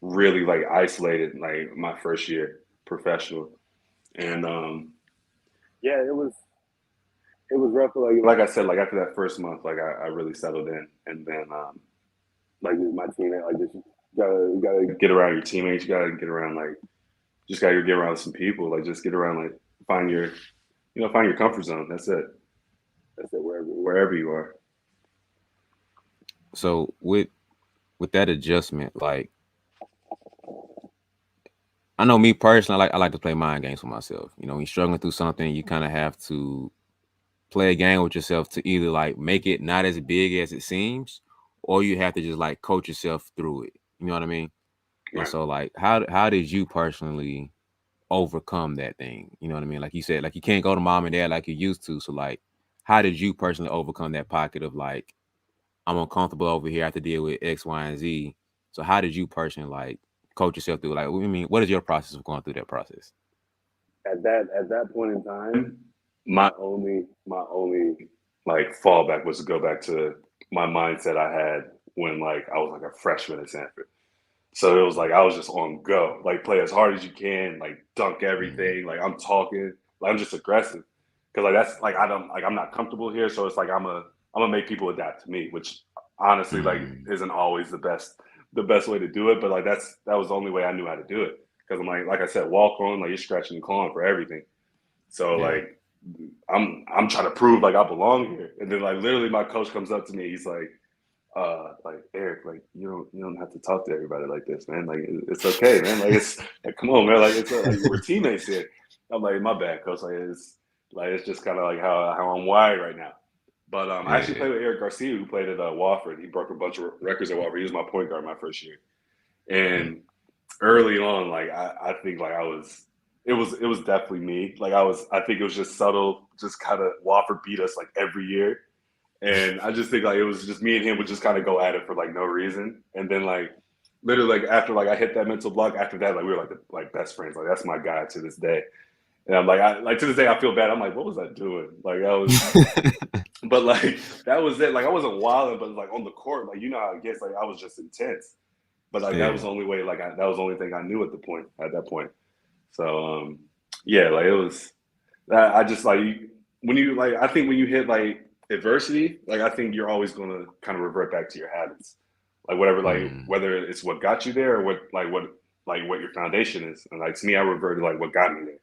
really like isolated like my first year professional. And yeah, it was rough. Like I said, like after that first month, like I really settled in, and then like my teammate, like just you gotta get around your teammates. You gotta get around like just gotta get around some people. Like just get around like find your find your comfort zone. That's it. That's it. Wherever you are. So with that adjustment, like I know me personally, I like to play mind games with myself. When you're struggling through something, you kind of have to play a game with yourself to either like make it not as big as it seems, or you have to just like coach yourself through it. You know what I mean? And Right. so like how did you personally overcome that thing? You know what I mean? Like you said, like you can't go to mom and dad like you used to. So like how did you personally overcome that pocket of like I'm uncomfortable over here, I have to deal with X, Y, and Z. So how did you personally like coach yourself through? Like, what is your process of going through that process? At that point in time, my only like fallback was to go back to my mindset I had when like I was like a freshman at Sanford. So it was like I was just on go, like play as hard as you can, like dunk Mm-hmm. everything, like I'm talking, like I'm just aggressive, because like that's like I don't like I'm not comfortable here, so it's like I'm gonna make people adapt to me, which honestly like Mm-hmm. isn't always the best way to do it, but like that was the only way I knew how to do it, because I'm like I said, walk on, like you're scratching and clawing for everything, so Yeah. like I'm trying to prove like I belong here, and then like literally my coach comes up to me, he's like Eric, like you don't have to talk to everybody like this, man. Like it's okay, man. Like it's like come on, man. Like it's like we're teammates here. I'm like my bad, coach. Like it's just kind of like how I'm wired right now. But I actually Yeah. played with Eric Garcia, who played at Wofford. He broke a bunch of records at Wofford. He was my point guard my first year, Mm-hmm. and early on, like I think like it was definitely me. Like I think it was just subtle, just kind of Wofford beat us like every year, and I just think like it was just me and him would just kind of go at it for like no reason. And then like literally like after like I hit that mental block, after that, like we were like best friends. Like that's my guy to this day. And I'm like I like to this day I feel bad. I'm like, what was I doing? Like I was but like that was it. Like I wasn't wilding, but like on the court, like how it gets, like I was just intense. But like that was Yeah. the only way, like that was the only thing I knew at that point. So yeah, like it was I just like when you like I think when you hit like adversity, like I think you're always gonna kind of revert back to your habits. Like whatever, like Mm-hmm. whether it's what got you there or what your foundation is. And like to me, I reverted like what got me there.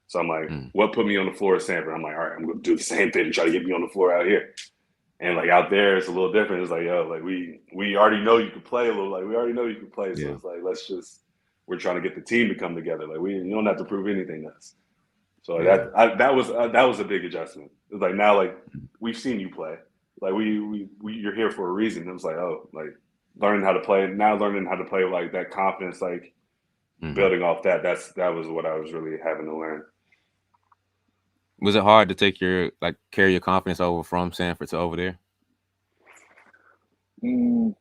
So I'm like, what put me on the floor at Sanford? I'm like, all right, I'm gonna do the same thing to try to get me on the floor out here. And like out there, it's a little different. It's like, yo, like we already know you can play a little. Like we already know you can play. So Yeah. it's like we're trying to get the team to come together. Like you don't have to prove anything to us. So Yeah. that was a big adjustment. It's like now like we've seen you play. Like we you're here for a reason. It was like like learning how to play now, learning how to play like that confidence, like Mm-hmm. building off that was what I was really having to learn. Was it hard to take carry your confidence over from Sanford to over there? Mm,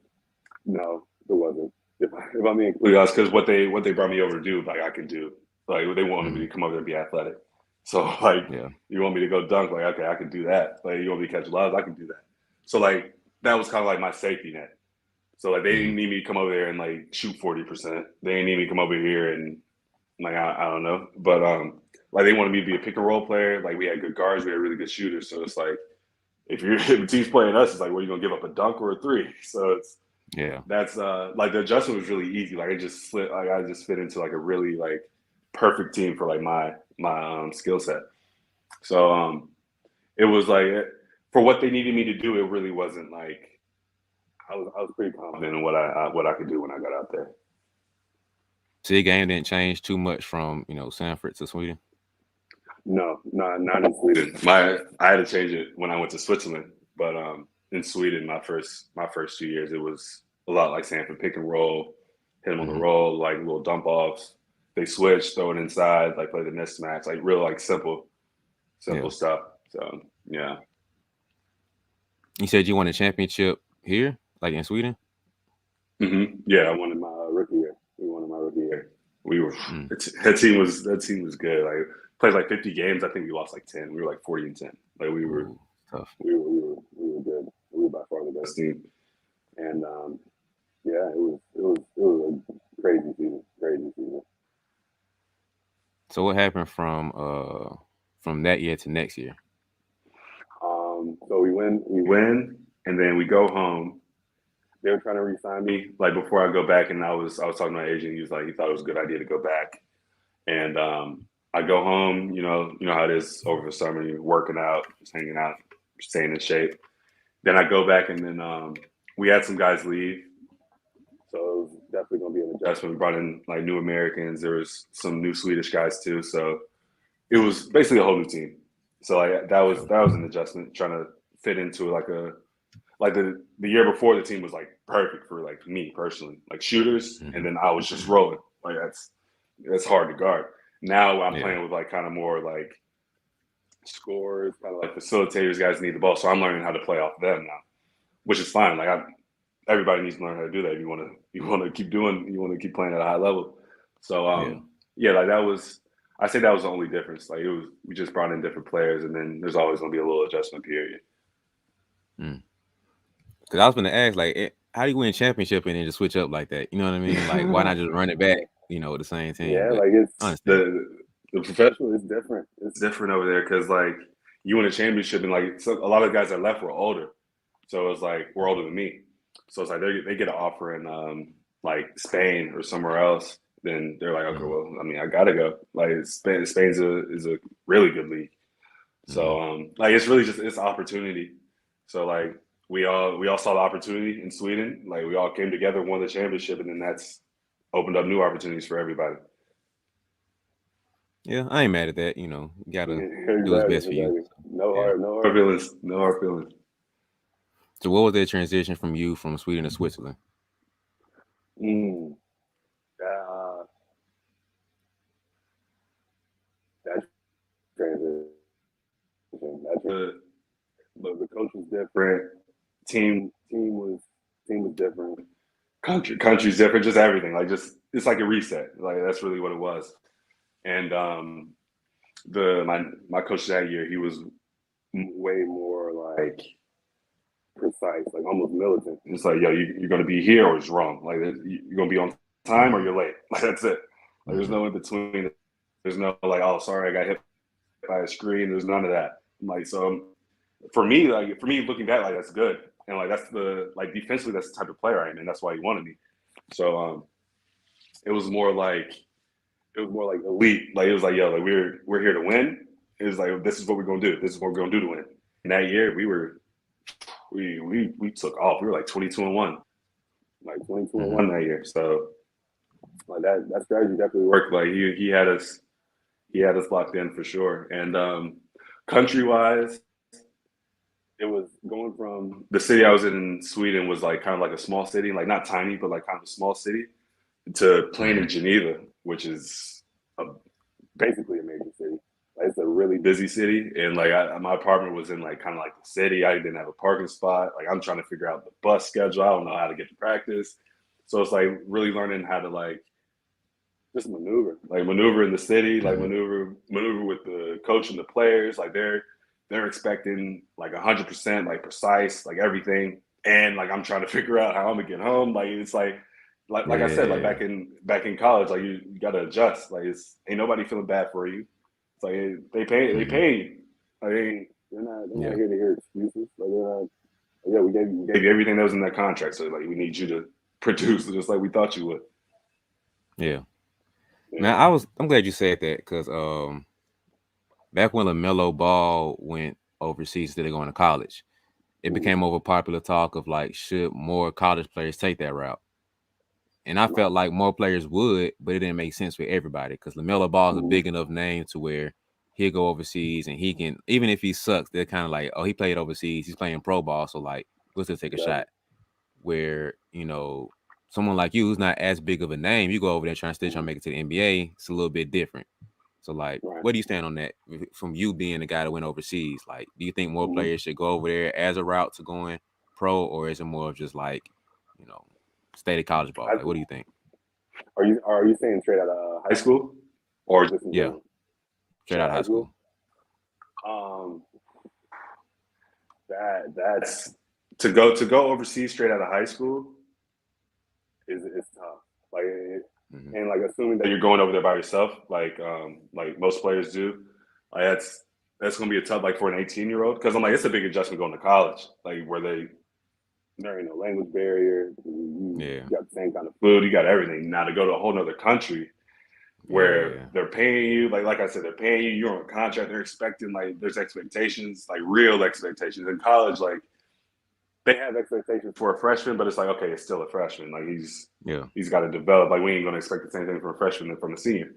no, it wasn't. If I'm being completely honest, because what they brought me over to do, like I could do. Like they wanted me Mm-hmm. to come over there and be athletic. So like, Yeah. you want me to go dunk? Like, okay, I can do that. Like, you want me to catch loves? I can do that. So like, that was kind of like my safety net. So like, they didn't need me to come over there and like shoot 40%. They didn't need me to come over here and like, I don't know, but like they wanted me to be a pick and roll player. Like we had good guards, we had really good shooters. So it's like, if the team's playing us, it's like, what are you gonna give up, a dunk or a three? So it's that's like the adjustment was really easy. Like it just slid. Like I just fit into like a really like perfect team for like my skill set. So it was like for what they needed me to do, it really wasn't like I was pretty confident in what I could do when I got out there. So your game didn't change too much from Sanford to Sweden. No, not in Sweden. I had to change it when I went to Switzerland, but in Sweden, my first 2 years, it was a lot like Sanford, pick and roll, hit them on the roll, like little dump offs. They switch, throw it inside, like play the mismatch, like real like simple stuff. So yeah. You said you won a championship here, like in Sweden. Yeah, I won in my rookie year. We won in my rookie year. We were that team was good. Like played like 50 games. I think we lost like 10. We were like 40-10. Like we were Ooh, tough. we were good. We were by far the best team. And yeah, it was a crazy season. Crazy season. So what happened from that year to next year? So we win, and then we go home. They were trying to re-sign me like before I go back, and I was talking to my agent. He was like, he thought it was a good idea to go back, and I go home. You know how it is over the summer. You're working out, just hanging out, staying in shape. Then I go back, and then we had some guys leave, so it was definitely going to be an adjustment. We brought in like new Americans. There was some new Swedish guys too, so it was basically a whole new team. So like that was an adjustment, trying to fit into like the year before, the team was like perfect for like me personally, like shooters, and then I was just rolling. Like that's hard to guard. Now I'm playing with like kind of more like scorers, kind of like facilitators. Guys need the ball, so I'm learning how to play off them now, which is fine. Like everybody needs to learn how to do that if you want to keep playing at a high level. So yeah, like that was. I say that was the only difference. Like we just brought in different players, and then there's always going to be a little adjustment period. Because I was going to ask, like, how do you win a championship and then just switch up like that? You know what I mean? Like, why not just run it back? With the same team. Yeah, But like I it's understand. the professional is different. It's different over there because like you win a championship, and like a lot of guys that left were older, so it's like we're older than me. So it's like they get an offer in like Spain or somewhere else. Then they're like, okay, well, I mean, I gotta go. Like Spain's is a really good league. So like it's really just it's opportunity. So like we all saw the opportunity in Sweden. Like we all came together, won the championship, and then that's opened up new opportunities for everybody. Yeah, I ain't mad at that. You gotta do what's Exactly, best for you. exactly. No Yeah. hard, no hard feelings. No hard feelings. So what was that transition from you from Sweden to Switzerland? Mm. Uh, that transition. The coach was different. Team was different. Country's different. Just everything. Like just it's like a reset. Like that's really what it was. And the my coach that year, he was way more like precise, like almost militant. It's like, yo, you're gonna be here or it's wrong. Like you're gonna be on time or you're late. Like that's it. Like there's no in between. There's no like, oh, sorry, I got hit by a screen. There's none of that. Like so, for me, looking back, like that's good, and like that's the like defensively, that's the type of player I am, and that's why he wanted me. So it was more like elite. Like it was like, yo, like we're here to win. It was like this is what we're gonna do. This is what we're gonna do to win. And that year we took off. We were like 22-1, like 22-1 that year. So like that strategy definitely worked. Like he had us locked in for sure. And country wise, it was going from the city I was in Sweden was like kind of like a small city, like not tiny, but like kind of a small city, to playing in Geneva, which is basically a major city. Like, it's a really busy city, and like my apartment was in like kind of like the city. I didn't have a parking spot. Like I'm trying to figure out the bus schedule. I don't know how to get to practice, so it's like really learning how to like just maneuver in the city, like maneuver with the coach and the players. Like they're expecting like 100%, like precise, like everything. And like I'm trying to figure out how I'm gonna get home. Like it's like I said, like back in college, like you gotta adjust. Like it's ain't nobody feeling bad for you. It's like they pay you. I mean, they're not here to hear excuses. Like they're not. Yeah, we gave you everything that was in that contract. So like we need you to produce just like we thought you would. Yeah. Now I'm glad you said that because back when LaMelo Ball went overseas instead of going to college, it became over popular talk of like should more college players take that route. And I felt like more players would, but it didn't make sense for everybody because LaMelo Ball is a big enough name to where he'll go overseas and he can, even if he sucks, they're kind of like, oh, he played overseas, he's playing pro ball, so like we'll still take a shot. Where someone like you who's not as big of a name, you go over there trying to make it to the NBA, it's a little bit different. So like, where do you stand on that from you being the guy that went overseas? Like, do you think more players should go over there as a route to going pro, or is it more of just like, you know, state of college ball? Like, what do you think? Are you saying straight out of high school, or just in general? Straight out of high school. That's to go overseas straight out of high school is tough. Like and like assuming that you're going over there by yourself, like most players do, like that's gonna be a tough like for an 18-year-old because I'm like it's a big adjustment going to college, like where there ain't no language barrier. You got the same kind of food, you got everything. Now to go to a whole nother country where they're paying you, like I said, they're paying you, you're on a contract, they're expecting like there's expectations, like real expectations. In college, like they have expectations for a freshman, but it's like, okay, it's still a freshman. Like he's got to develop. Like we ain't gonna expect the same thing from a freshman than from a senior.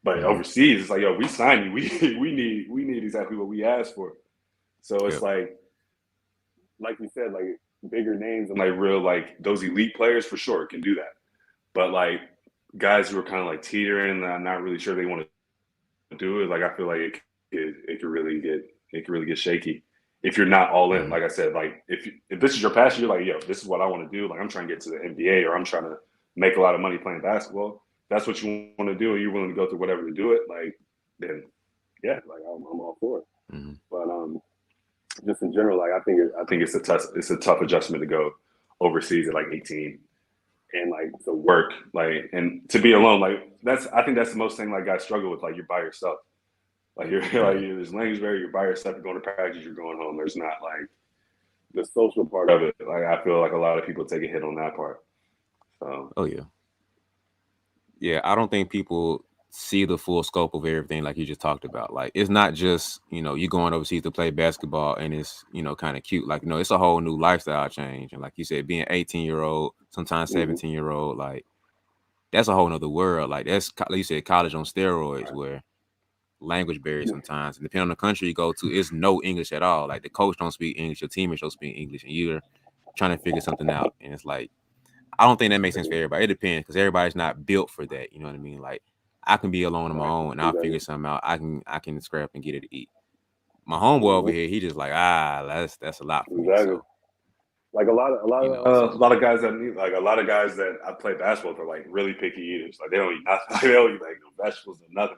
But overseas, it's like, yo, we signed you. We need exactly what we asked for. So it's like you said, like bigger names and like real like those elite players for sure can do that. But like guys who are kind of like teetering, I'm not really sure they want to do it. Like I feel like it could really get shaky if you're not all in. Like I said, like if this is your passion, you're like, yo, this is what I want to do. Like I'm trying to get to the NBA or I'm trying to make a lot of money playing basketball. That's what you want to do, and you're willing to go through whatever to do it. Like then, yeah, like I'm all for it. But just in general, like I think it's a tough adjustment to go overseas at like 18 and like to work like and to be alone. Like I think that's the most thing like guys struggle with. Like you're by yourself. Like you're like there's language barrier. You're by yourself. You're going to practice. You're going home. There's not like the social part of it. Like I feel like a lot of people take a hit on that part. So. Oh yeah. I don't think people see the full scope of everything like you just talked about. Like it's not just you going overseas to play basketball and it's kind of cute. Like it's a whole new lifestyle change. And like you said, being 18-year-old, sometimes 17-year-old, like that's a whole nother world. Like that's like you said, college on steroids where language barriers sometimes. And depending on the country you go to, it's no English at all. Like the coach don't speak English, your teammates don't speak English, and you're trying to figure something out. And it's like, I don't think that makes sense for everybody. It depends because everybody's not built for that. You know what I mean? Like I can be alone on my own and I'll figure something out. I can scrap and get it to eat. My homeboy over here, he just like, that's a lot for me. So like a lot of guys that I play basketball with are like really picky eaters. Like they don't eat nothing. They don't eat like no vegetables or nothing.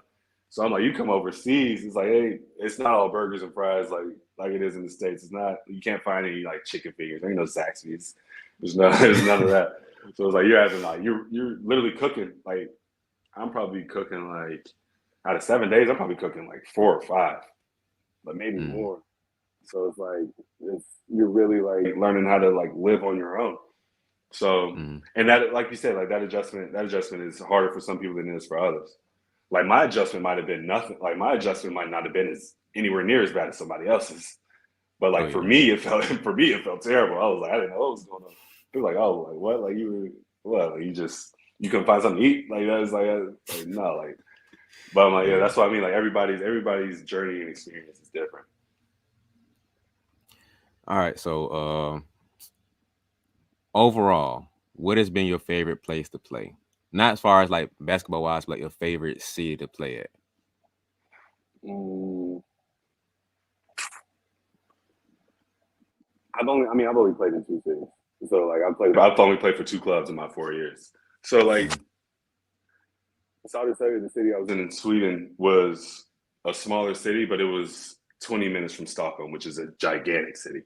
So I'm like, you come overseas, it's like, hey, it's not all burgers and fries like it is in the States. It's not. You can't find any like chicken fingers. There ain't no Zaxby's. There's none of that. So it's like you're having like you're literally cooking. Like I'm probably cooking like out of 7 days, I'm probably cooking like 4 or 5, but maybe more. So it's like you're really like learning how to like live on your own. So and that, like you said, like that adjustment is harder for some people than it is for others. Like my adjustment might have been nothing. Like my adjustment might not have been as anywhere near as bad as somebody else's. But like for me, it felt terrible. I was like, I didn't know what was going on. People like, oh, like what? Like you were what? Like you couldn't find something to eat? Like that was like no, like. But I'm like, yeah, that's what I mean. Like everybody's journey and experience is different. All right, so overall, what has been your favorite place to play? Not as far as like basketball wise, but like your favorite city to play at. I've only played in 2 cities. So like I've only played for 2 clubs in my 4 years. So like Saudi Arabia, the city I was in Sweden, was a smaller city, but it was 20 minutes from Stockholm, which is a gigantic city.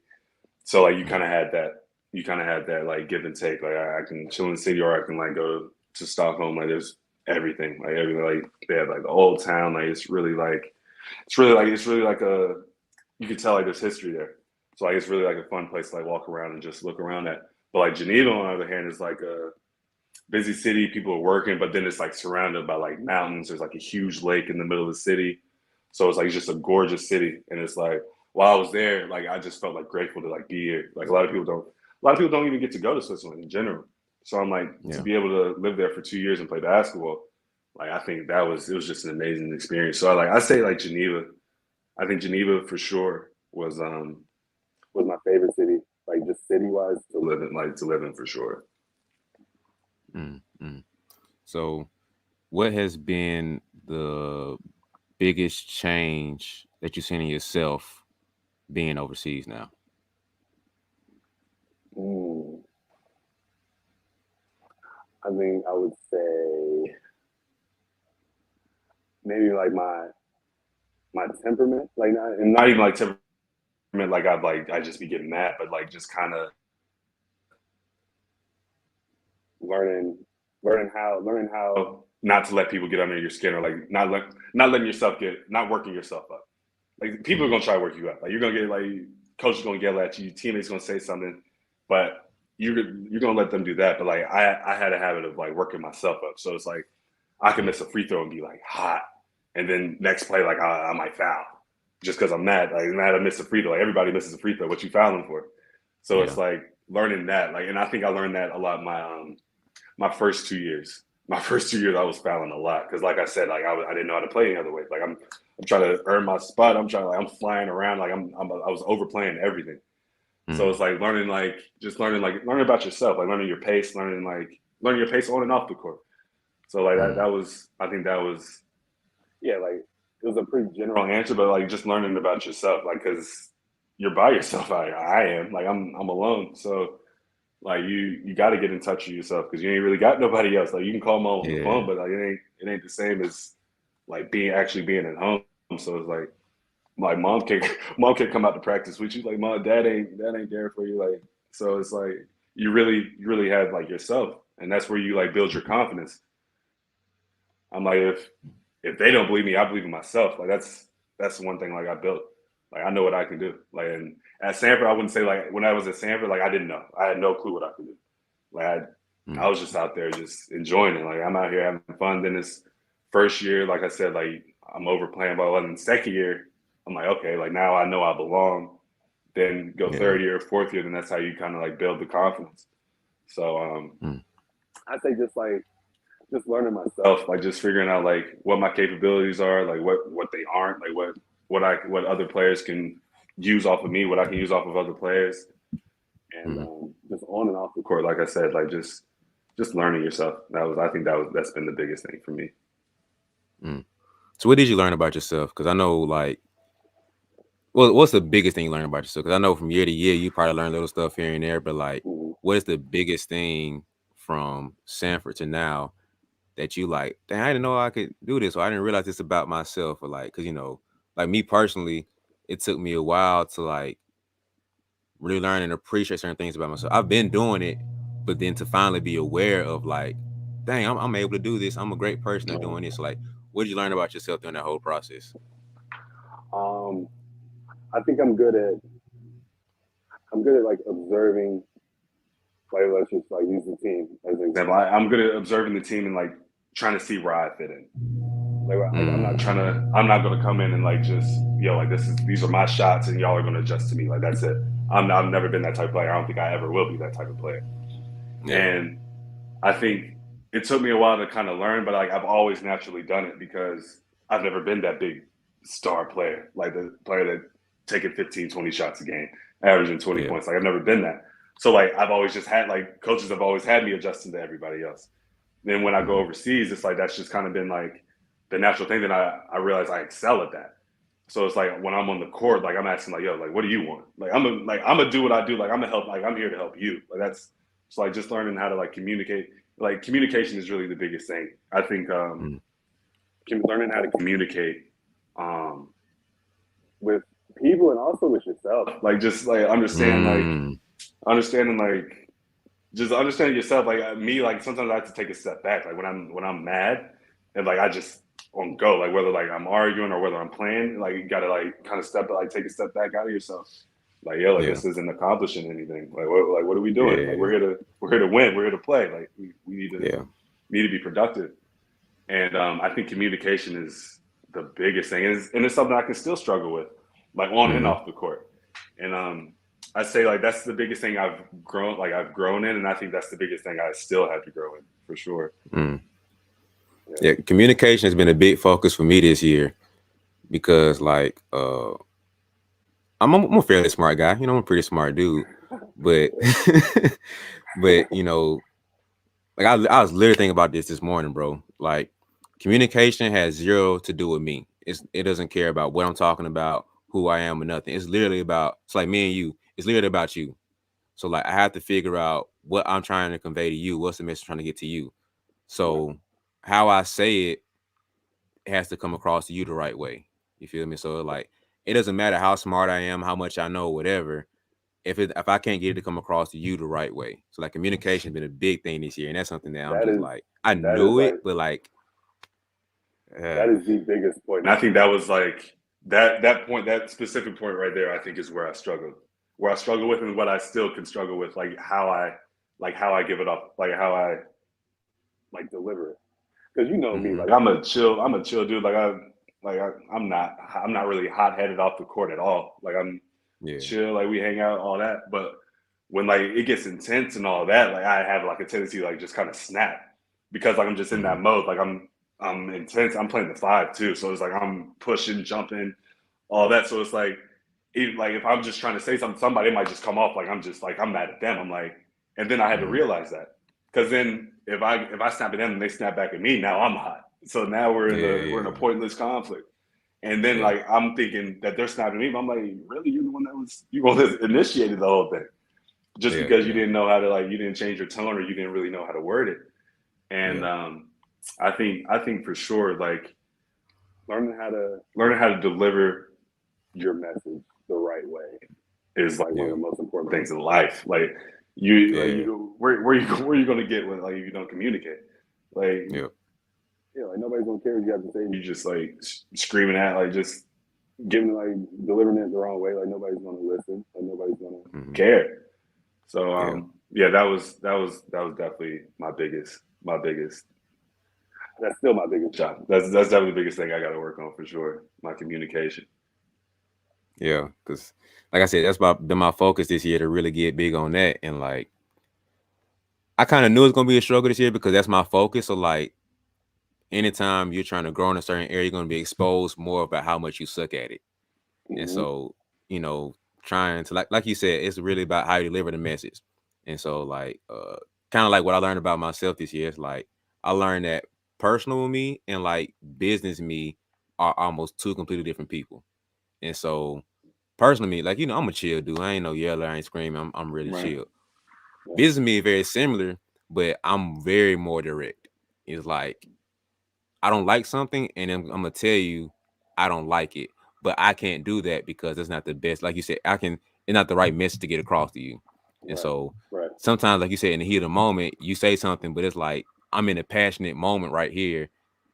So like you kind of had that, like give and take. Like I can chill in the city, or I can like go to Stockholm. Like there's everything, like they have like the old town. Like it's really like a, you can tell like there's history there. So like it's really like a fun place to like walk around and just look around at. But like Geneva, on the other hand, is like a busy city. People are working, but then it's like surrounded by like mountains. There's like a huge lake in the middle of the city, so it's like just a gorgeous city. And it's like while I was there, like I just felt like grateful to like be here. Like a lot of people don't even get to go to Switzerland in general. So I'm like to Yeah. be able to live there for 2 years and play basketball. Like I think it was just an amazing experience. So I say like Geneva. I think Geneva for sure was my favorite city, like just city wise to live in for sure. Mm-hmm. So, what has been the biggest change that you've seen in yourself being overseas now? Mm, I mean, I would say maybe like my temperament, like not even like temperament, like I just be getting mad, but like just kind of learning learning how not to let people get under your skin, or like not letting yourself not working yourself up. Like people are Mm-hmm. gonna try to work you up. Like you're gonna get like coach is gonna yell at you, teammates gonna say something, but you're gonna let them do that. But like I had a habit of like working myself up, so it's like I can miss a free throw and be like hot, and then next play like I might foul just because I'm mad. Like mad I missed a free throw. Like everybody misses a free throw. What you fouling for? So it's Yeah. like learning that. Like, and I think I learned that a lot my first 2 years. My first 2 years, I was fouling a lot because, like I said, like I didn't know how to play any other way. Like I'm trying to earn my spot. I'm flying around. Like I was overplaying everything. So Mm-hmm. it's like learning about yourself, like learning your pace on and off the court. So like that was, I think that was, yeah, like it was a pretty general answer, but like just learning about yourself, like because you're by yourself. I am like I'm alone, so like you got to get in touch with yourself because you ain't really got nobody else. Like you can call them on the phone, Yeah. but like it ain't the same as like being at home. So it's like mom can come out to practice with you. Like mom, dad ain't there for you. Like so it's like you really have like yourself, and that's where you like build your confidence. I'm like if they don't believe me, I believe in myself. Like that's the one thing like I built. Like I know what I can do. Like and at Sanford, I wouldn't say like when I was at Sanford, like I didn't know. I had no clue what I could do. Like I was just out there just enjoying it. Like I'm out here having fun. Then this first year, like I said, like I'm overplaying by 11. Second year, I'm like, okay, like now I know I belong. Then go Yeah. third year, fourth year, then that's how you kind of like build the confidence. So Mm. I say just learning myself, like just figuring out like what my capabilities are, like what they aren't, like what other players can use off of me, what I can use off of other players, and Mm. just on and off the court, like I said, like just learning yourself. I think that's been the biggest thing for me. Mm. So, what did you learn about yourself? Because I know, like, well, what's the biggest thing you learn about yourself? Because I know from year to year, you probably learn little stuff here and there, but like, Mm-hmm. what is the biggest thing from Sanford to now that you like? Dang, I didn't know I could do this, or I didn't realize this about myself, or like, because like me personally, it took me a while to like really learn and appreciate certain things about myself. I've been doing it, but then to finally be aware of like, dang, I'm able to do this. I'm a great person at doing this. Like, what did you learn about yourself during that whole process? Um, I think I'm good at like observing. Like let's just like use the team as an example. I'm good at observing the team and like trying to see where I fit in. Like Mm, I'm not gonna come in and like just like these are my shots and y'all are gonna adjust to me. Like that's it. I've never been that type of player. I don't think I ever will be that type of player. yeah, And I think it took me a while to kind of learn, but like I've always naturally done it because I've never been that big star player, like the player that taking 15, 20 shots a game, averaging 20 yeah, points. Like I've never been that. So like I've always just had like coaches have always had me adjusting to everybody else. Then when I go mm, overseas, it's like that's just kind of been like the natural thing that I realize I excel at that. So it's like when I'm on the court, like I'm asking like, yo, like what do you want? I'm gonna do what I do. Like I'm gonna help. Like I'm here to help you. Like that's it's like just learning how to like communicate. like communication is really the biggest thing. I think learning how to communicate with people and also with yourself. Like just like understanding like just understanding yourself. Like me, like sometimes I have to take a step back. Like when I'm mad and like I just on go. Like whether like I'm arguing or whether I'm playing, like you gotta like kind of take a step back out of yourself. Like yo, like this isn't accomplishing anything. Like what are we doing? Like we're here to win. We're here to play. Like we need to be productive. And I think communication is the biggest thing, and it's something I can still struggle with, like on and off the court. And I say like that's the biggest thing I've grown in, and I think that's the biggest thing I still have to grow in for sure. Yeah, communication has been a big focus for me this year because like I'm a fairly smart guy, you know, I'm a pretty smart dude, but but you know, like I was literally thinking about this morning, bro. Like communication has zero to do with me. It doesn't care about what I'm talking about, who I am, or nothing. It's literally about, it's like me and you. It's literally about you. So like I have to figure out what I'm trying to convey to you. What's the message I'm trying to get to you? So how I say it has to come across to you the right way. You feel me? So like it doesn't matter how smart I am, how much I know, whatever. If I can't get it to come across to you the right way. So like communication has been a big thing this year, and that's something that I'm just like I knew it, but like that is the biggest point. And I think that was like that specific point right there. I think is where I struggled with, and what I still can struggle with, like how I give it up, like how I like deliver it. Because you know me, like I'm a chill dude. I'm not really hot headed off the court at all. Like I'm chill, like we hang out, all that. But when like it gets intense and all that, like I have like a tendency to like just kind of snap because like I'm just in that mode. Like I'm intense. I'm playing the 5 too, so it's like I'm pushing, jumping, all that. So it's like even like if I'm just trying to say something, somebody might just come off like I'm mad at them. I'm like, and then I had to realize that. Because then if I snap at them and they snap back at me, now I'm hot. So now we're in a pointless conflict. And then like I'm thinking that they're snapping at me, but I'm like, really, you're the one that initiated the whole thing. Just because you didn't know how to you didn't change your tone or you didn't really know how to word it. And I think for sure like learning how to deliver your message the right way is like one of the most important things in life. Like where you going to get when like you don't communicate? Like like nobody's gonna care what you have to say. You just like screaming at like just giving like delivering it the wrong way. Like nobody's gonna listen. Like nobody's gonna care. So that was definitely my biggest. That's still my biggest job. That's definitely the biggest thing I got to work on for sure. My communication. Yeah, because like I said, that's been my focus this year to really get big on that. And like, I kind of knew it was gonna be a struggle this year because that's my focus. So like, anytime you're trying to grow in a certain area, you're gonna be exposed more about how much you suck at it. And so, you know, trying to like you said, it's really about how you deliver the message. And so like kind of like what I learned about myself this year is like I learned that personal me and like business me are almost two completely different people. And so personally me, like, you know, I'm a chill dude. I ain't no yeller, I ain't screaming. I'm really chill. Business me is very similar, but I'm very more direct. It's like I don't like something, and I'm gonna tell you I don't like it. But I can't do that because it's not the best. Like you said, it's not the right message to get across to you. And so sometimes, like you said, in the heat of the moment, you say something, but it's like I'm in a passionate moment right here.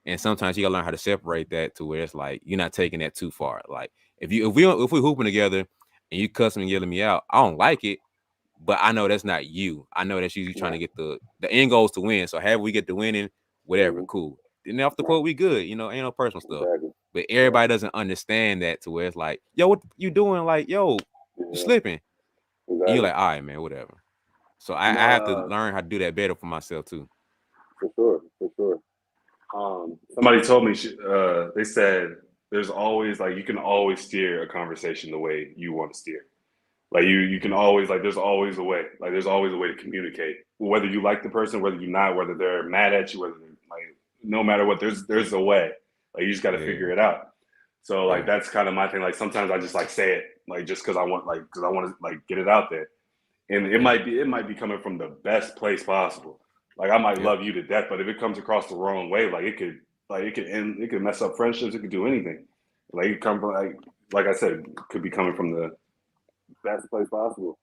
And sometimes you gotta learn how to separate that to where it's like you're not taking that too far. Like if we hooping together and you cussing and yelling me out, I don't like it, but I know that's not you. I know that's you trying to get the end goal is to win. So however we get to winning, whatever, cool. And off the court, we good. You know, ain't no personal stuff. But everybody doesn't understand that to where it's like, yo, what you doing? Like, yo, you slipping. And you're like, all right, man, whatever. So I have to learn how to do that better for myself too. For sure. Somebody told me they said there's always like you can always steer a conversation the way you want to steer. Like you can always like there's always a way. Like there's always a way to communicate. Whether you like the person, whether you're not, whether they're mad at you, whether they're like no matter what, there's a way. Like you just got to figure it out. So like that's kind of my thing. Like sometimes I just like say it like just because I want to like get it out there, and it might be coming from the best place possible. Like I might Yep. love you to death, but if it comes across the wrong way, like it could end, it could mess up friendships. It could do anything. Like it come from like I said, could be coming from the best place possible.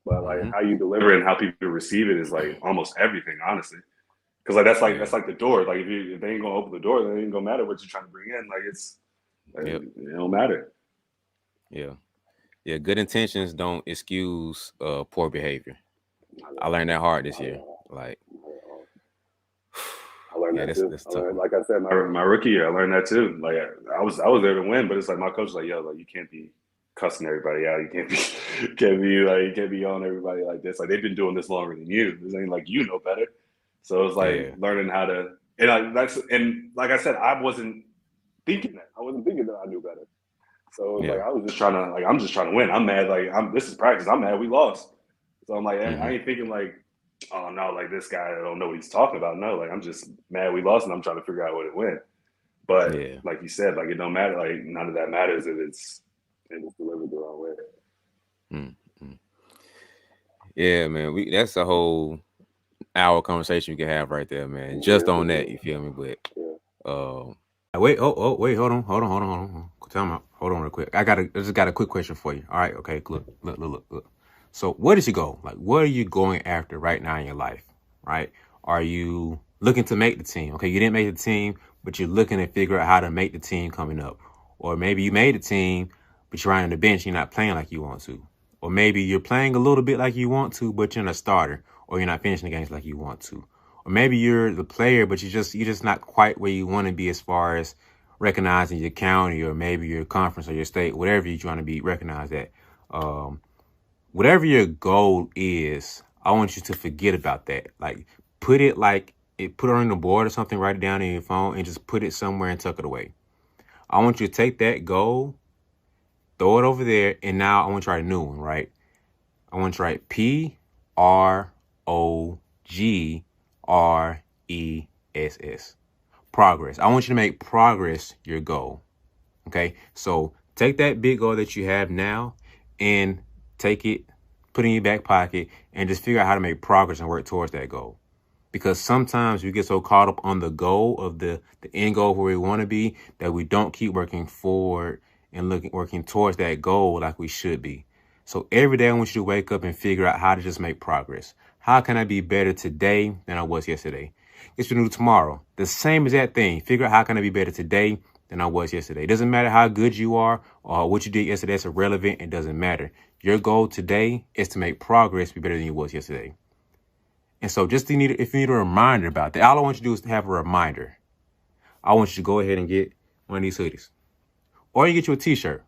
But like Mm-hmm. how you deliver it and how people receive it is like almost everything, honestly. Because like Yeah. that's like the door. Like if they ain't gonna open the door, then it ain't gonna matter what you're trying to bring in. Like Yep. it don't matter. Yeah. Yeah. Good intentions don't excuse poor behavior. I learned that hard this year. Like, I learned yeah, that too. that's I tough. learned, like I said, my rookie year, I learned that too. Like I was there to win, but it's like my coach was like, yo, like you can't be cussing everybody out. You can't be you can't be yelling everybody like this. Like they've been doing this longer than you. This ain't like you know better. So it's like Yeah. learning how to and like I said, I wasn't thinking that. I wasn't thinking that I knew better. So it's like Yeah. I was just trying to I'm just trying to win. I'm mad. Like this is practice. I'm mad we lost. So I'm like I Mm-hmm. ain't thinking like, oh no, like this guy I don't know what he's talking about. No, like I'm just mad we lost and I'm trying to figure out what it went. But Yeah. like you said, like it don't matter. Like none of that matters if it's delivered the wrong way. Mm-hmm. Yeah, man. That's a whole hour conversation we can have right there, man. Just Yes, on it that, is. you feel me? But Yeah. wait, wait, hold on. Time out. Hold on real quick. I just got a quick question for you. All right, okay, look. So where does you go? Like, what are you going after right now in your life? Right? Are you looking to make the team? Okay, you didn't make the team, but you're looking to figure out how to make the team coming up. Or maybe you made the team, but you're on the bench, you're not playing like you want to. Or maybe you're playing a little bit like you want to, but you're not a starter, or you're not finishing the games like you want to. Or maybe you're the player, but you're just not quite where you want to be as far as recognizing your county or maybe your conference or your state, whatever you're trying to be recognized at. Um, Whatever your goal is, I want you to forget about that. Like put it put it on the board or something, write it down in your phone and just put it somewhere and tuck it away. I want you to take that goal, throw it over there, and now I want you to write a new one, right? I want you to write PROGRESS. Progress. I want you to make progress your goal. Okay. So take that big goal that you have now and take it, put it in your back pocket, and just figure out how to make progress and work towards that goal. Because sometimes we get so caught up on the goal of the end goal where we want to be that we don't keep working forward and working towards that goal like we should be. So every day I want you to wake up and figure out how to just make progress. How can I be better today than I was yesterday? It's new tomorrow. The same as that thing. Figure out how can I be better today than I was yesterday. It doesn't matter how good you are or what you did yesterday. It's irrelevant. It doesn't matter. Your goal today is to make progress be better than you was yesterday. And so if you need a reminder about that, all I want you to do is to have a reminder. I want you to go ahead and get one of these hoodies. Or you get you a t-shirt.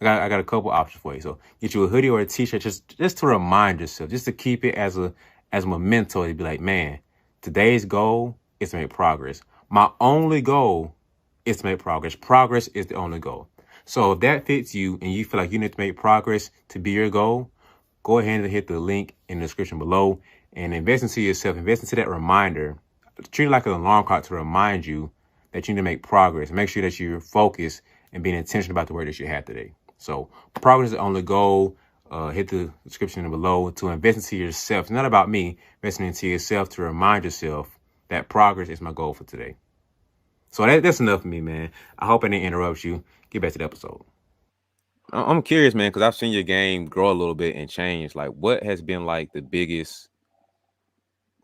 I got a couple options for you. So get you a hoodie or a t-shirt just to remind yourself, just to keep it as a memento to be like, man, today's goal is to make progress. My only goal is to make progress. Progress is the only goal. So if that fits you and you feel like you need to make progress to be your goal, go ahead and hit the link in the description below and invest into yourself. Invest into that reminder. Treat it like an alarm clock to remind you that you need to make progress. Make sure that you're focused and being intentional about the work that you have today. So progress is the only goal. Hit the description below to invest into yourself. It's not about me. Investing into yourself to remind yourself that progress is my goal for today. So that's enough for me, man. I hope I didn't interrupt you. Get back to the episode. I'm curious, man, because I've seen your game grow a little bit and change. Like, what has been like the biggest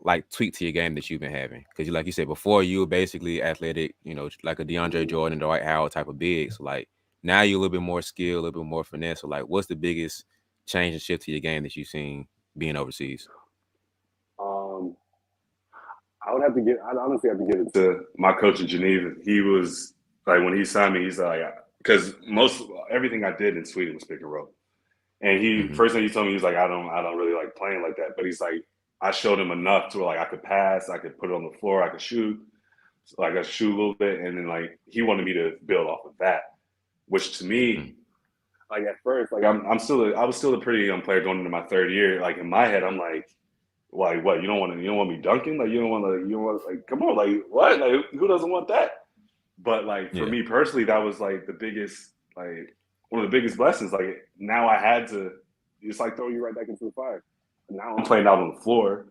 like tweak to your game that you've been having? Because like you said before, you were basically athletic, like a DeAndre Jordan, Dwight Howard type of big. So like now you're a little bit more skilled, a little bit more finesse. So like, what's the biggest change and shift to your game that you've seen being overseas? Um, I'd honestly have to give it to my coach in Geneva. He was like, when he signed me, he's like, because everything I did in Sweden was pick and roll. And Mm-hmm. first thing he told me, he was like, I don't really like playing like that. But he's like, I showed him enough to where like I could pass, I could put it on the floor, I could shoot, like I shoot a little bit. And then like, he wanted me to build off of that, which to me, like at first, like I was still a pretty young player going into my third year. Like in my head, I'm like what, you don't want me dunking? Like you don't want like, come on, like what? Like who doesn't want that? But like for Yeah. me personally, that was like one of the biggest blessings. Like now I had to, it's like throw you right back into the fire. Now I'm playing out on the floor.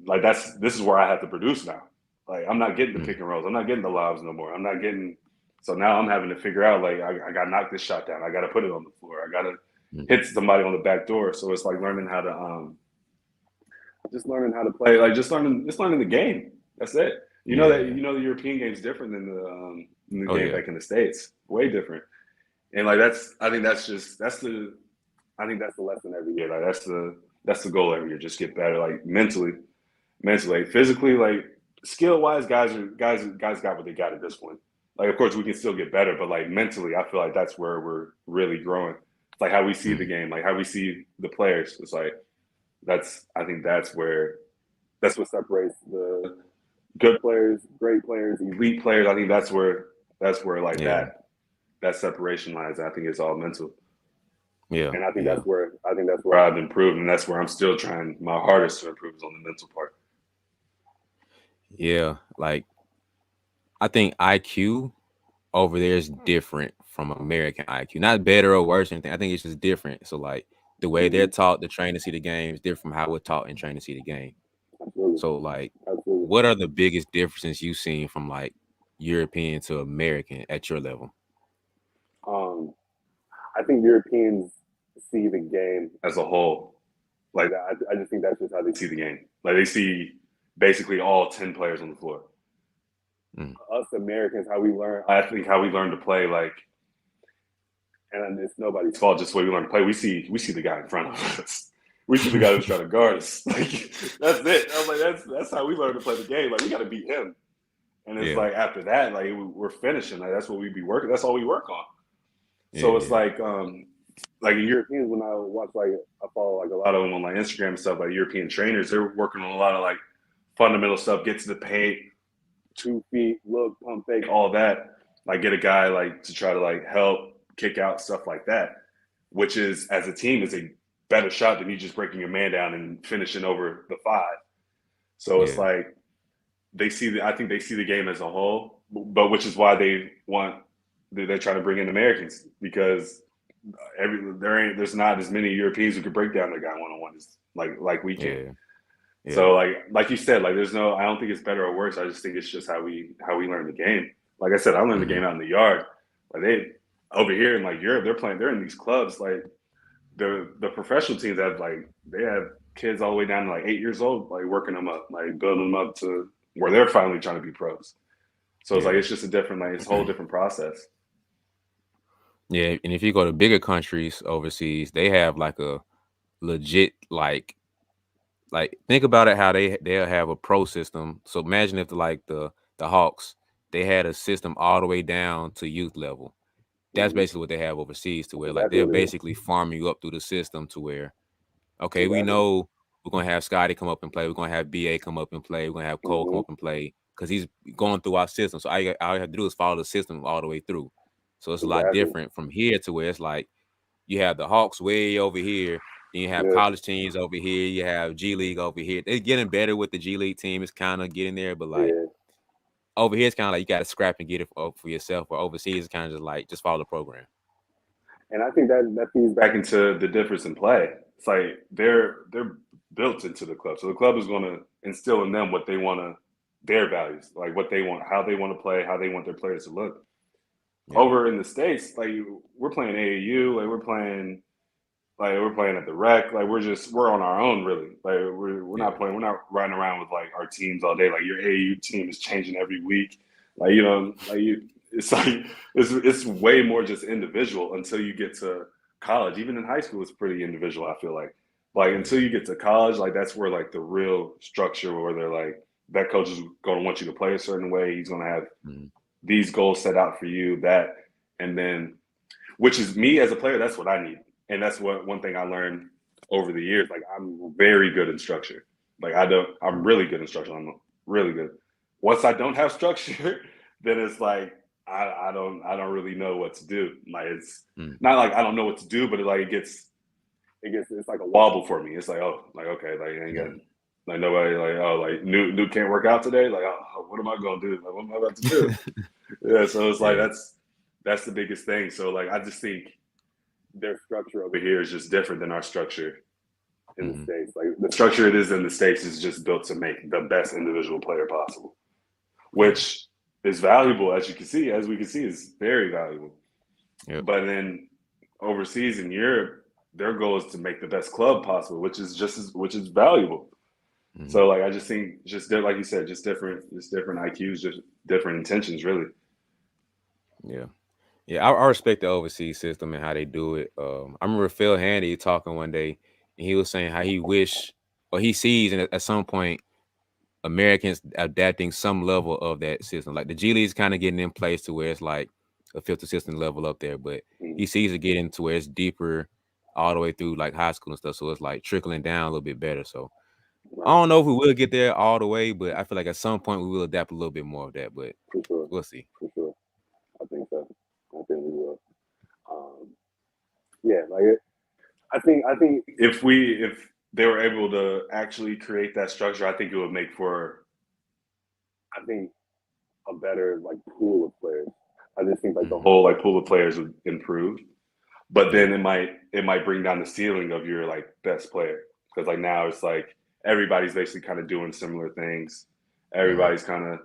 like this is where I have to produce now. Like I'm not getting the pick and rolls. I'm not getting the lobs no more. I'm not getting. So now I'm having to figure out like I got to knock this shot down. I got to put it on the floor. I got to hit somebody on the back door. So it's like learning how to just learning how to play. Like just learning the game. That's it. You know that the European game's different than the game back in the States. Way different. And like I think that's the lesson every year. Like that's the goal every year. Just get better. Like mentally, physically, like skill wise, guys got what they got at this point. Like of course we can still get better, but like mentally, I feel like that's where we're really growing. It's like how we see the game, like how we see the players. It's like I think that's what separates the good players, great players, elite players. I think that's where like that separation lies. I think it's all mental. Yeah. And I think that's where I've improved, and that's where I'm still trying my hardest to improve is on the mental part. Yeah, like I think IQ over there is different from American IQ. Not better or worse or anything. I think it's just different. So like the way they're taught to train to see the game is different from how we're taught and trained to see the game. Absolutely. So like Absolutely. what are the biggest differences you've seen from like European to American at your level? I think Europeans see the game as a whole. Like I just think that's just how they see the game. Like they see basically all 10 players on the floor. Us Americans, how we learn to play, like, and it's nobody's fault, just the way we learn to play. We see the guy in front of us. We see the guy who's trying to guard us. Like that's it. I'm like that's how we learn to play the game. Like we got to beat him. And it's like after that, like we're finishing. Like that's what we be working. That's all we work on. So it's like Europeans, when I watch, like I follow like a lot of them on like Instagram and stuff, like European trainers, they're working on a lot of like fundamental stuff, get to the paint, 2 feet, look, pump fake, all that. Like get a guy like to try to like help kick out, stuff like that, which is as a team is a better shot than you just breaking your man down and finishing over the 5. So it's like I think they see the game as a whole, but which is why they're trying to bring in Americans, because there's not as many Europeans who could break down their guy one-on-one like we can. So like you said, like I don't think it's better or worse. I just think it's just how we learn the game. Like I said, I learned the game out in the yard. Like they over here in like Europe, they're in these clubs. Like the professional teams they have kids all the way down to like 8 years old, like working them up, like building them up to where they're finally trying to be pros. So it's like it's just a different, like it's a whole different process. Yeah, and if you go to bigger countries overseas, they have like a legit like think about it how they'll have a pro system. So imagine if the Hawks, they had a system all the way down to youth level. That's basically what they have overseas, to where like they're basically farming you up through the system to where, okay, we know we're gonna have Scotty come up and play, we're gonna have BA come up and play, we're gonna have Cole come up and play, because he's going through our system. So all you have to do is follow the system all the way through. So it's a lot different from here to where it's like you have the Hawks way over here, then you have college teams over here, you have G League over here. They're getting better with the G League team. It's kind of getting there, but like over here, it's kind of like you got to scrap and get it for yourself. Or overseas, it's kind of just like just follow the program. And I think that feeds back into the difference in play. It's like they're built into the club, so the club is going to instill in them what they want to, their values, like what they want, how they want to play, how they want their players to look. Over in the States, like we're playing AAU, like we're playing at the rec, like we're on our own, really. Like we're not playing, we're not riding around with like our teams all day. Like your AAU team is changing every week. Like it's way more just individual until you get to college. Even in high school, it's pretty individual, I feel like. Like until you get to college, like that's where like the real structure, where they're like that coach is going to want you to play a certain way. He's going to have these goals set out for you, and then, which is me as a player, that's what I need. And that's one thing I learned over the years. Like I'm very good in structure. Like I'm really good in structure. I'm really good. Once I don't have structure, then it's like, I don't really know what to do. Like it's not like I don't know what to do, but it's like a wobble for me. It's like, oh, like, okay, like I ain't got like nobody, like, oh, like Nuke can't work out today. Like, oh, what am I going to do? Like, what am I about to do? So it's like, that's the biggest thing. So like, I just think their structure over here is just different than our structure in the States. Like the structure it is in the States is just built to make the best individual player possible, which is valuable, as we can see, is very valuable. Yep. But then overseas in Europe, their goal is to make the best club possible, which is valuable. So like I just think like you said, just different IQs, just different intentions, really. Yeah. Yeah, I respect the overseas system and how they do it. I remember Phil Handy talking one day, and he was saying how he wish or he sees and at some point Americans adapting some level of that system. Like the G League is kind of getting in place to where it's like a filter system level up there, but he sees it getting to where it's deeper all the way through like high school and stuff. So it's like trickling down a little bit better. So I don't know if we will get there all the way, but I feel like at some point we will adapt a little bit more of that. But for sure, we'll see. For sure, I think so. I think we will. Yeah, like I think if they were able to actually create that structure, I think it would make for a better like pool of players. I just think like the whole like pool of players would improve, but then it might bring down the ceiling of your like best player, because like now it's like everybody's basically kind of doing similar things. Everybody's kind of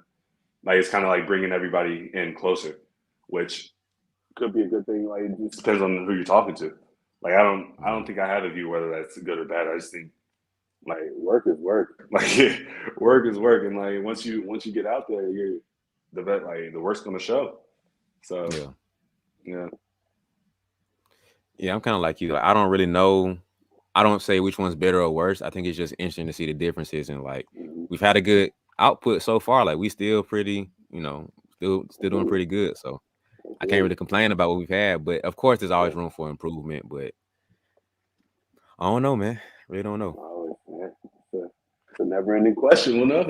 like it's kind of like bringing everybody in closer, which could be a good thing. Like it just depends on who you're talking to. Like I don't think I have a view whether that's good or bad. I just think like work is work. Like work is work, and like once you get out there, you're the vet. Like the work's gonna show. So yeah. I'm kind of like you. Like, I don't really know. I don't say which one's better or worse. I think it's just interesting to see the differences. And like we've had a good output so far. Like we still pretty, still doing pretty good. So I can't really complain about what we've had. But of course, there's always room for improvement. But I don't know, man. Really don't know. It's a never-ending question. Who knows?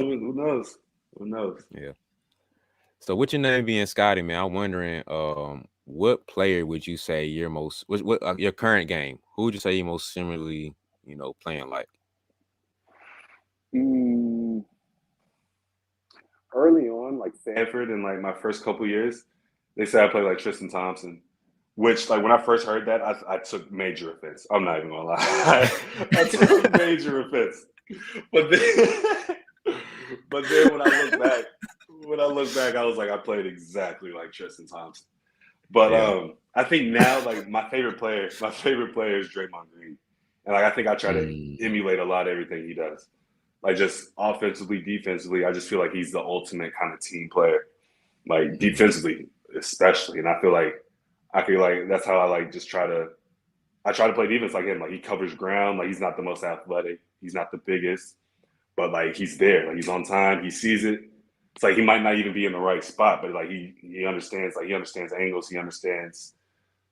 Who knows? Yeah. So with your name being Scotty, man, I'm wondering, what player would you say you're most what your current game? Who would you say you're most similarly, playing like? Early on, like Stanford, in like my first couple years, they said I played like Tristan Thompson, which like when I first heard that, I took major offense. I'm not even gonna lie, I took major offense. But then when I look back, I was like, I played exactly like Tristan Thompson. But I think now, like my favorite player is Draymond Green, and like I think I try to emulate a lot of everything he does. Like just offensively, defensively, I just feel like he's the ultimate kind of team player. Like defensively, especially, and I feel like that's how I like just try to play defense like him. Like he covers ground. Like he's not the most athletic. He's not the biggest, but like he's there. Like he's on time. He sees it. It's like he might not even be in the right spot, but like he understands. Like he understands angles. He understands.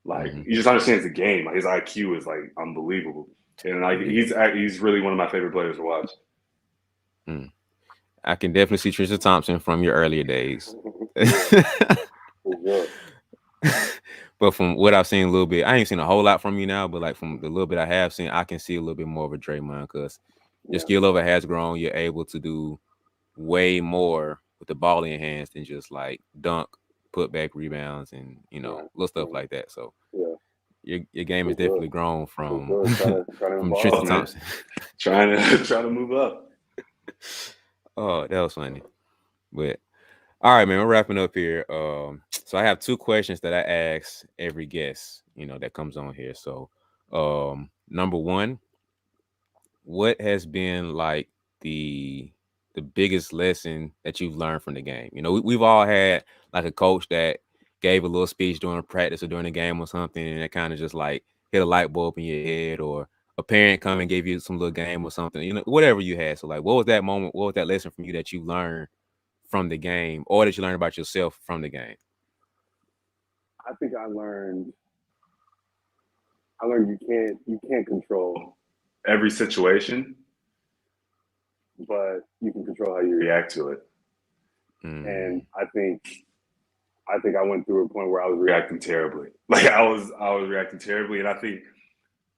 Like he just understands the game. Like his IQ is like unbelievable, and like he's really one of my favorite players to watch. I can definitely see Tristan Thompson from your earlier days. But from what I've seen a little bit, I ain't seen a whole lot from you now, but like from the little bit I have seen, I can see a little bit more of a Draymond because your skill level has grown. You're able to do way more with the ball in your hands than just like dunk, put back rebounds, and little stuff like that. So your game has definitely grown from Tristan Thompson. trying to move up. Oh, that was funny. But all right, man, we're wrapping up here. So I have two questions that I ask every guest, that comes on here. So number one, what has been like the biggest lesson that you've learned from the game? We've all had like a coach that gave a little speech during practice or during the game or something, and it kind of just like hit a light bulb in your head, or a parent come and gave you some little game or something, whatever you had. So like, what was that moment? What was that lesson from you that you learned from the game, or that you learned about yourself from the game? I think I learned you can't control every situation, but you can control how you react to it. And I think I went through a point where I was reacting terribly. Like I was reacting terribly, and I think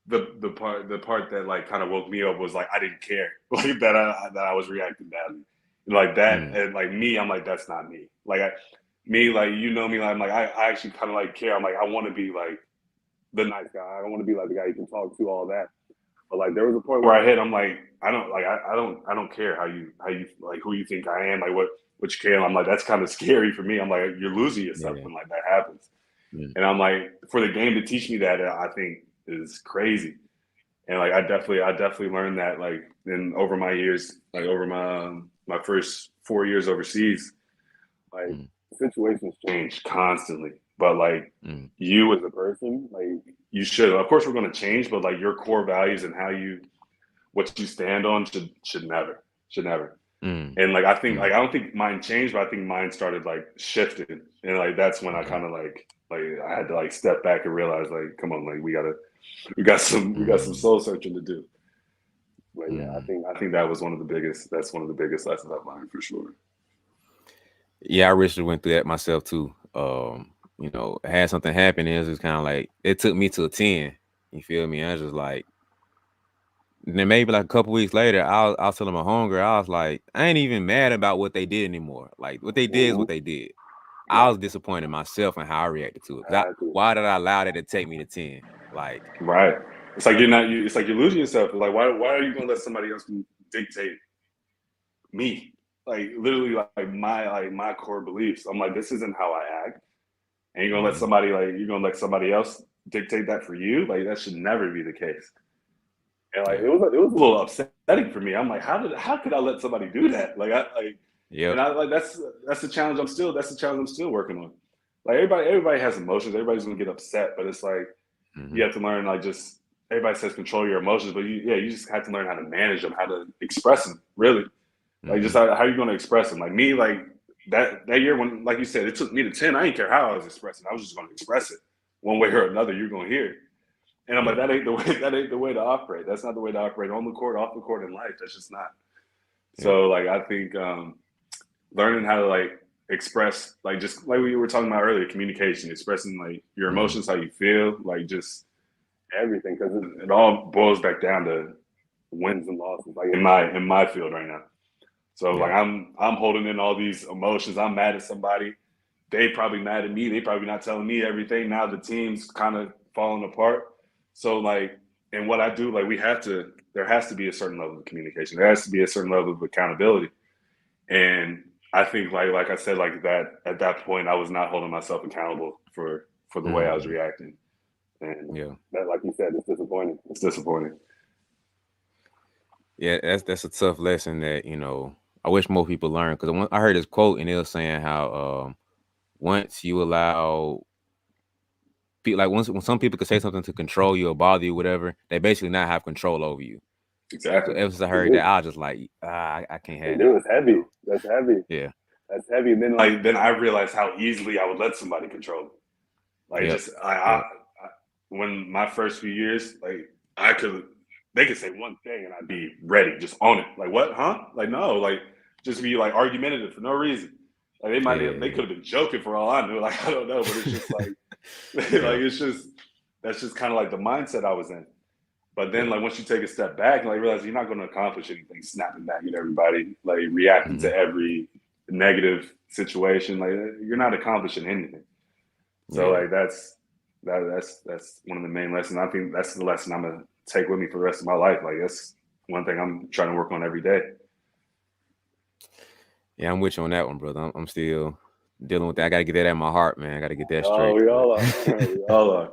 the part that like kind of woke me up was like I didn't care like that I was reacting badly like that. And like me, I'm like, that's not me. Like me, like me, like, I'm like I actually kind of like care. I'm like I want to be like the nice guy. I don't want to be like the guy you can talk to, all that. But like there was a point where I hit. I'm like, I don't care how you like who you think I am, like what you care. I'm like, that's kind of scary for me. I'm like, you're losing yourself when like that happens. And I'm like, for the game to teach me that, I think is crazy. And like I definitely learned that like in over my years, like over my first 4 years overseas, like situations change constantly. But like you as a person, like you should, of course we're going to change, but like your core values and what you stand on should never. And like I think like I don't think mine changed, but I think mine started like shifting. And like that's when I kind of like I had to like step back and realize like, come on, like we got some soul searching to do. But yeah, I think that's one of the biggest lessons I've learned for sure. Yeah, I recently went through that myself too. Had something happen, it was just kind of like it took me to a 10. You feel me? I was just like, then maybe like a couple weeks later, I was telling my homegirl, I was like, I ain't even mad about what they did anymore. Like what they did is what they did. I was disappointed in myself and how I reacted to it. Why did I allow that to take me to 10? Like, right. It's like it's like you're losing yourself. Like why are you gonna let somebody else dictate me? Like literally like my core beliefs. I'm like, this isn't how I act. And you're gonna let somebody else dictate that for you? Like that should never be the case. And like it was a little upsetting for me. I'm like, how could I let somebody do that? And I like that's the challenge I'm still working on. Like everybody has emotions. Everybody's gonna get upset, but it's like you have to learn like just everybody says control your emotions, but you just have to learn how to manage them, how to express them. Really, like just how are you gonna express them? Like me, like that year when, like you said, it took me to 10. I didn't care how I was expressing. I was just gonna express it one way or another. You're gonna hear it. And I'm like, that ain't the way to operate. That's not the way to operate on the court, off the court, in life. That's just not. So like I think learning how to like express, like just like we were talking about earlier, communication, expressing like your emotions, how you feel, like just everything, because it all boils back down to wins and losses. Like in my field right now. So like I'm holding in all these emotions. I'm mad at somebody. They probably mad at me. They probably not telling me everything. Now the team's kind of falling apart. So like, and what I do, like there has to be a certain level of communication. There has to be a certain level of accountability. And I think like I said, like that at that point, I was not holding myself accountable for the way I was reacting. And that, like you said, it's disappointing. It's disappointing. Yeah, that's a tough lesson that, I wish more people learn. Because I heard this quote and it was saying how once you allow like when some people could say something to control you or bother you, whatever, they basically not have control over you. Exactly. So ever since I heard that, I was just like, I can't have it. That. It was heavy. That's heavy. Yeah. That's heavy. And then I realized how easily I would let somebody control me. Like I when my first few years, like they could say one thing and I'd be ready, just on it. Like what, huh? Like no, like just be like argumentative for no reason. Like they could have been joking for all I knew. Like I don't know, but it's just like that's just kind of like the mindset I was in. But then like once you take a step back, like realize you're not going to accomplish anything snapping back at everybody, like reacting to every negative situation. Like you're not accomplishing anything. So like that's one of the main lessons. I think that's the lesson I'm gonna take with me for the rest of my life. Like that's one thing I'm trying to work on every day. Yeah, I'm with you on that one, brother. I'm still dealing with that. I gotta get that out of my heart, man. I gotta get that straight. Oh, we all are. We all are.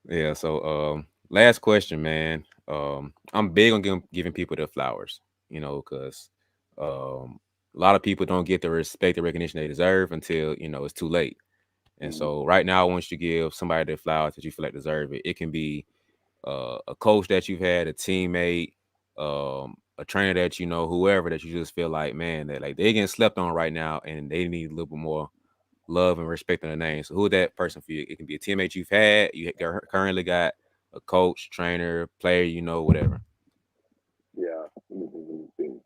Yeah. So, last question, man. I'm big on giving people their flowers. Because a lot of people don't get the respect and recognition they deserve until it's too late. And so, right now, I want you to give somebody their flowers that you feel like deserve it. It can be a coach that you've had, a teammate, a trainer that whoever that you just feel like, man, that like they getting slept on right now, and they need a little bit more love and respect on the name. So who that person for you? It can be a teammate you've had, you currently got, a coach, trainer, player, whatever. Yeah, let me think.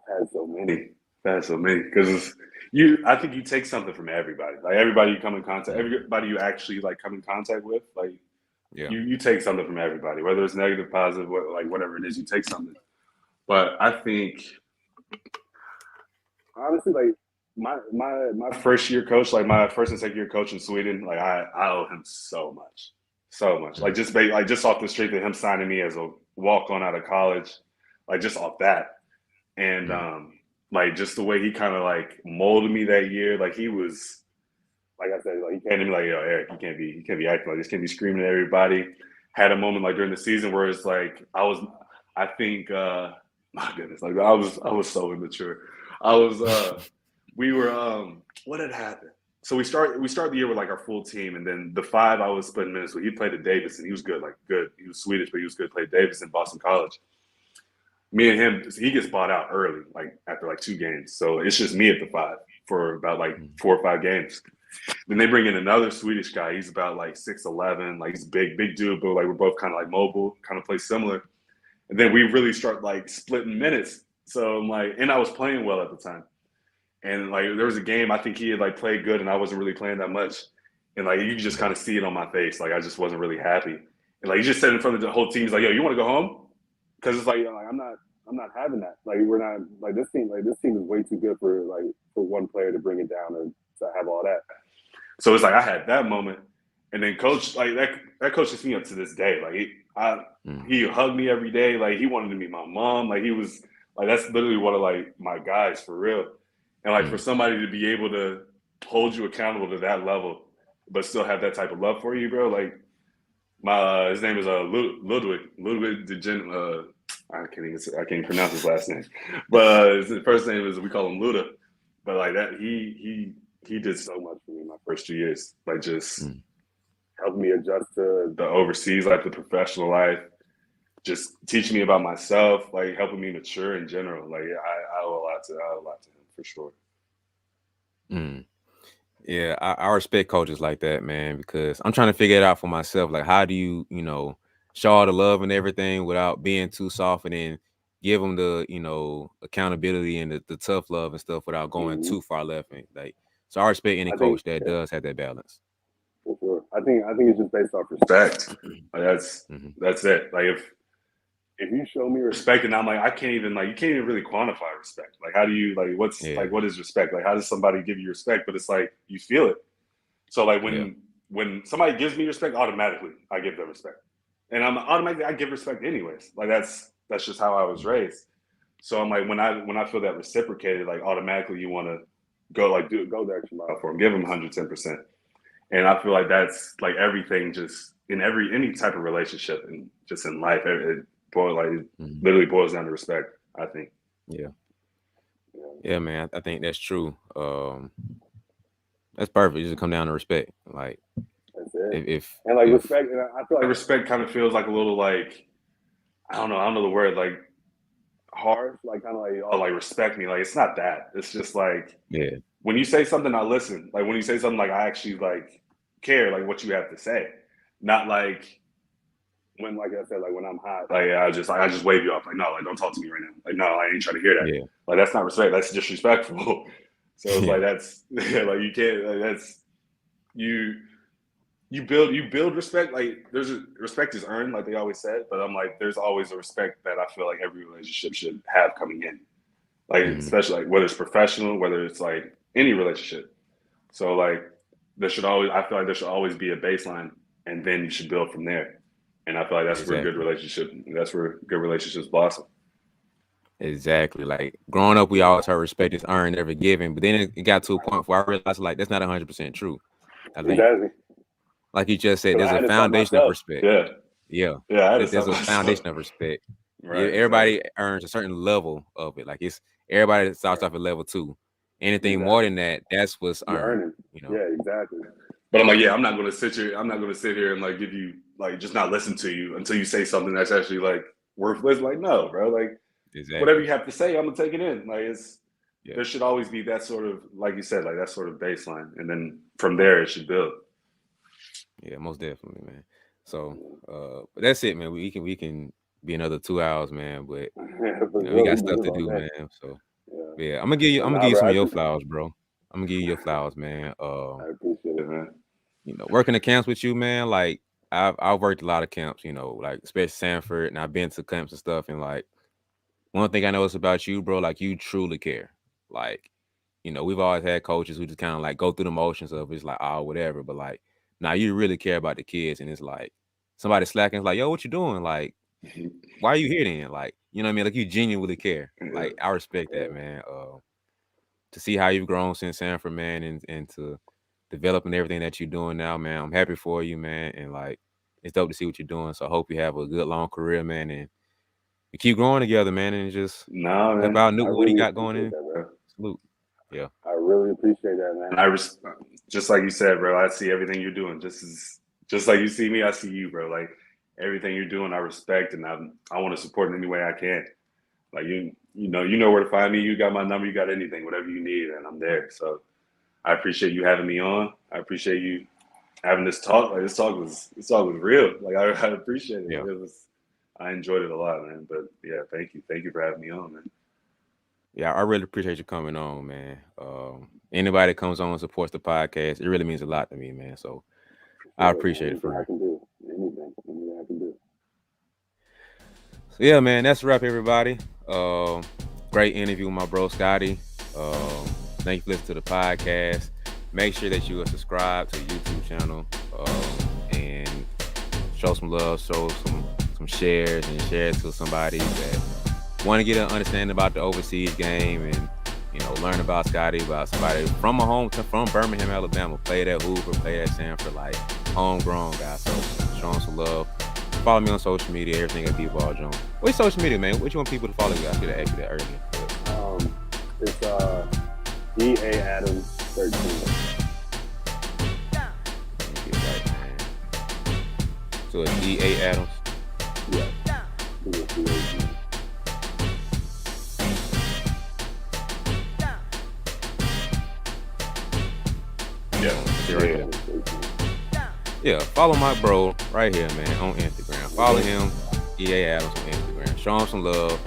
I've had so many. Because I think you take something from everybody. Like everybody you come in contact, everybody you actually like come in contact with, like you take something from everybody, whether it's negative, positive, like whatever it is, you take something. But I think honestly, like my first year coach, like my first and second year coach in Sweden, like I owe him so so much. Like just off the strength of him signing me as a walk on out of college, like just off that, and like just the way he kind of like molded me that year. Like he was, like I said, like he came to me like, yo, Eric, you can't be acting like this. Can't be screaming at everybody. Had a moment like during the season where it's like I think, my goodness, like I was so immature. I was, we were, what had happened? So we start the year with like our full team, and then the 5 I was splitting minutes with. He played at Davis, and he was good, like good. He was Swedish, but he was good. Played Davis in Boston College. Me and him, he gets bought out early, like after like 2 games. So it's just me at the 5 for about like 4 or 5 games. Then they bring in another Swedish guy. He's about like 6'11", like he's a big dude, but like we're both kind of like mobile, kind of play similar. And then we really start like splitting minutes. So I'm like, and I was playing well at the time. And like there was a game I think he had like played good, and I wasn't really playing that much. And like you could just kind of see it on my face, like I just wasn't really happy. And like he just said in front of the whole team, he's like, "Yo, you want to go home?" Because it's like, I'm not having that. Like we're not like this team is way too good for one player to bring it down or to have all that. So it's like I had that moment, and then coach like that coaches me up to this day. Like he hugged me every day. Like he wanted to meet my mom. Like he was like that's literally one of like my guys for real. And like for somebody to be able to hold you accountable to that level, but still have that type of love for you, bro. Like his name is Ludwig DeGen. I can't even pronounce his last name, but his first name is, we call him Luda. But like that, he did so much for me in my first 2 years. Like just helped me adjust to the overseas life, the professional life, just teaching me about myself, like helping me mature in general. Like I owe a lot to him for sure. Yeah, I respect coaches like that, man, because I'm trying to figure it out for myself. Like, how do you, show all the love and everything without being too soft, and then give them the, accountability and the tough love and stuff without going too far left. And like, so I respect any coach that does have that balance. For sure. I think it's just based off respect. Like that's it. Like if you show me respect, and I'm like, you can't even really quantify respect. Like how do you like what is respect? Like how does somebody give you respect? But it's like you feel it. So like when somebody gives me respect, automatically I give them respect. And I give respect anyways. Like that's just how I was raised. So I'm like when I feel that reciprocated, like automatically you want to go the extra mile for them, give them 110%. And I feel like that's like everything, just in any type of relationship and just in life, it literally boils down to respect, I think. Yeah, man. I think that's true. That's perfect. It just come down to respect. Like that's it. If respect, and I feel like respect kind of feels like a little like I don't know the word, like harsh, like kind of like like respect me. Like it's not that. It's just like when you say something, I listen. Like when you say something, like I actually like care, like what you have to say, not like when, like I said, like when I'm hot, like I just wave you off. Like no, like don't talk to me right now. Like no, I ain't trying to hear that. Like that's not respect. That's disrespectful. So it's like that's like you can't. Like, that's you build respect. Like respect is earned, like they always said. But I'm like, there's always a respect that I feel like every relationship should have coming in. Like especially like whether it's professional, whether it's like any relationship. So like I feel like there should always be a baseline, and then you should build from there. And I feel like that's where good relationships blossom. Exactly. Like growing up, we always heard respect is earned, never given. But then it got to a point where I realized like that's not 100% true. I think, like you just said, there's a foundation of respect. Yeah. There's a foundation of respect. Right. Everybody earns a certain level of it. Like everybody starts off at level 2. Anything more than that, that's what's earned. Yeah, exactly. But I'm like, I'm not going to sit here and like give you like just not listen to you until you say something that's actually like worthless. Like, no, bro. Like whatever you have to say, I'm gonna take it in. Like there should always be that sort of, like you said, like that sort of baseline, and then from there it should build. Yeah, most definitely, man. So, but that's it, man. We can be another 2 hours, man. But we got stuff to do, man. So I'm gonna give you some of your flowers, bro. I'm gonna give you your flowers, man. I appreciate it, man. Working the camps with you, man. Like I've worked a lot of camps, like especially Sanford, and I've been to camps and stuff. And like one thing I noticed about you, bro, like you truly care. Like, we've always had coaches who just kind of like go through the motions of it's like, oh, whatever. But like, now you really care about the kids, and it's like somebody slacking, it's like, yo, what you doing? Like, why are you here then? Like, you know what I mean? Like, you genuinely care. Yeah. Like, I respect that, man. To see how you've grown since Sanford, man, and to developing everything that you're doing now, man. I'm happy for you, man. And like, it's dope to see what you're doing. So I hope you have a good long career, man, and you keep growing together, man, and just No, help man. out I Nuke with what he really got going appreciate in. that, bro. Salute. Yeah. I really appreciate that, man. Just like you said, bro. I see everything you're doing. Just like you see me, I see you, bro. Like everything you're doing, I respect, and I want to support in any way I can. Like you know where to find me. You got my number. You got anything, whatever you need, and I'm there. So I appreciate you having me on. I appreciate you having this talk. Like this talk was real. Like I appreciate it. Yeah. I enjoyed it a lot, man. But yeah, thank you for having me on, man. Yeah, I really appreciate you coming on, man. Anybody that comes on and supports the podcast, it really means a lot to me, man. So I For sure, man. appreciate it for Anything I real. can do, anything I can do. So yeah, man, that's a wrap, everybody. Great interview with my bro Scotty. Thank you for listening to the podcast. Make sure that you are subscribed to the YouTube channel and show some love, show some shares, and share it to somebody that want to get an understanding about the overseas game and learn about Scotty, about somebody from from Birmingham, Alabama, played at Hoover, played at Sanford, like homegrown guy. So show him some love. Follow me on social media, everything at BeBall Jones. What's social media, man? What you want people to follow you? I should have asked you that earlier. It's EA Adams 13. Get right, man. So it's EA Adams. Yeah. Yeah. Yeah, follow my bro right here, man, on Instagram. Follow him, EA Adams on Instagram. Show him some love.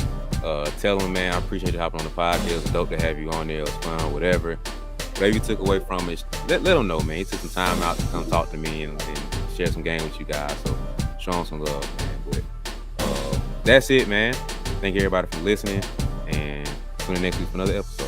Tell him, man, I appreciate you hopping on the podcast. It's dope to have you on there. It was fun, whatever. Whatever you took away from it, let him know, man. He took some time out to come talk to me and share some game with you guys. So show him some love, man. But that's it, man. Thank everybody for listening. And tune in next week for another episode.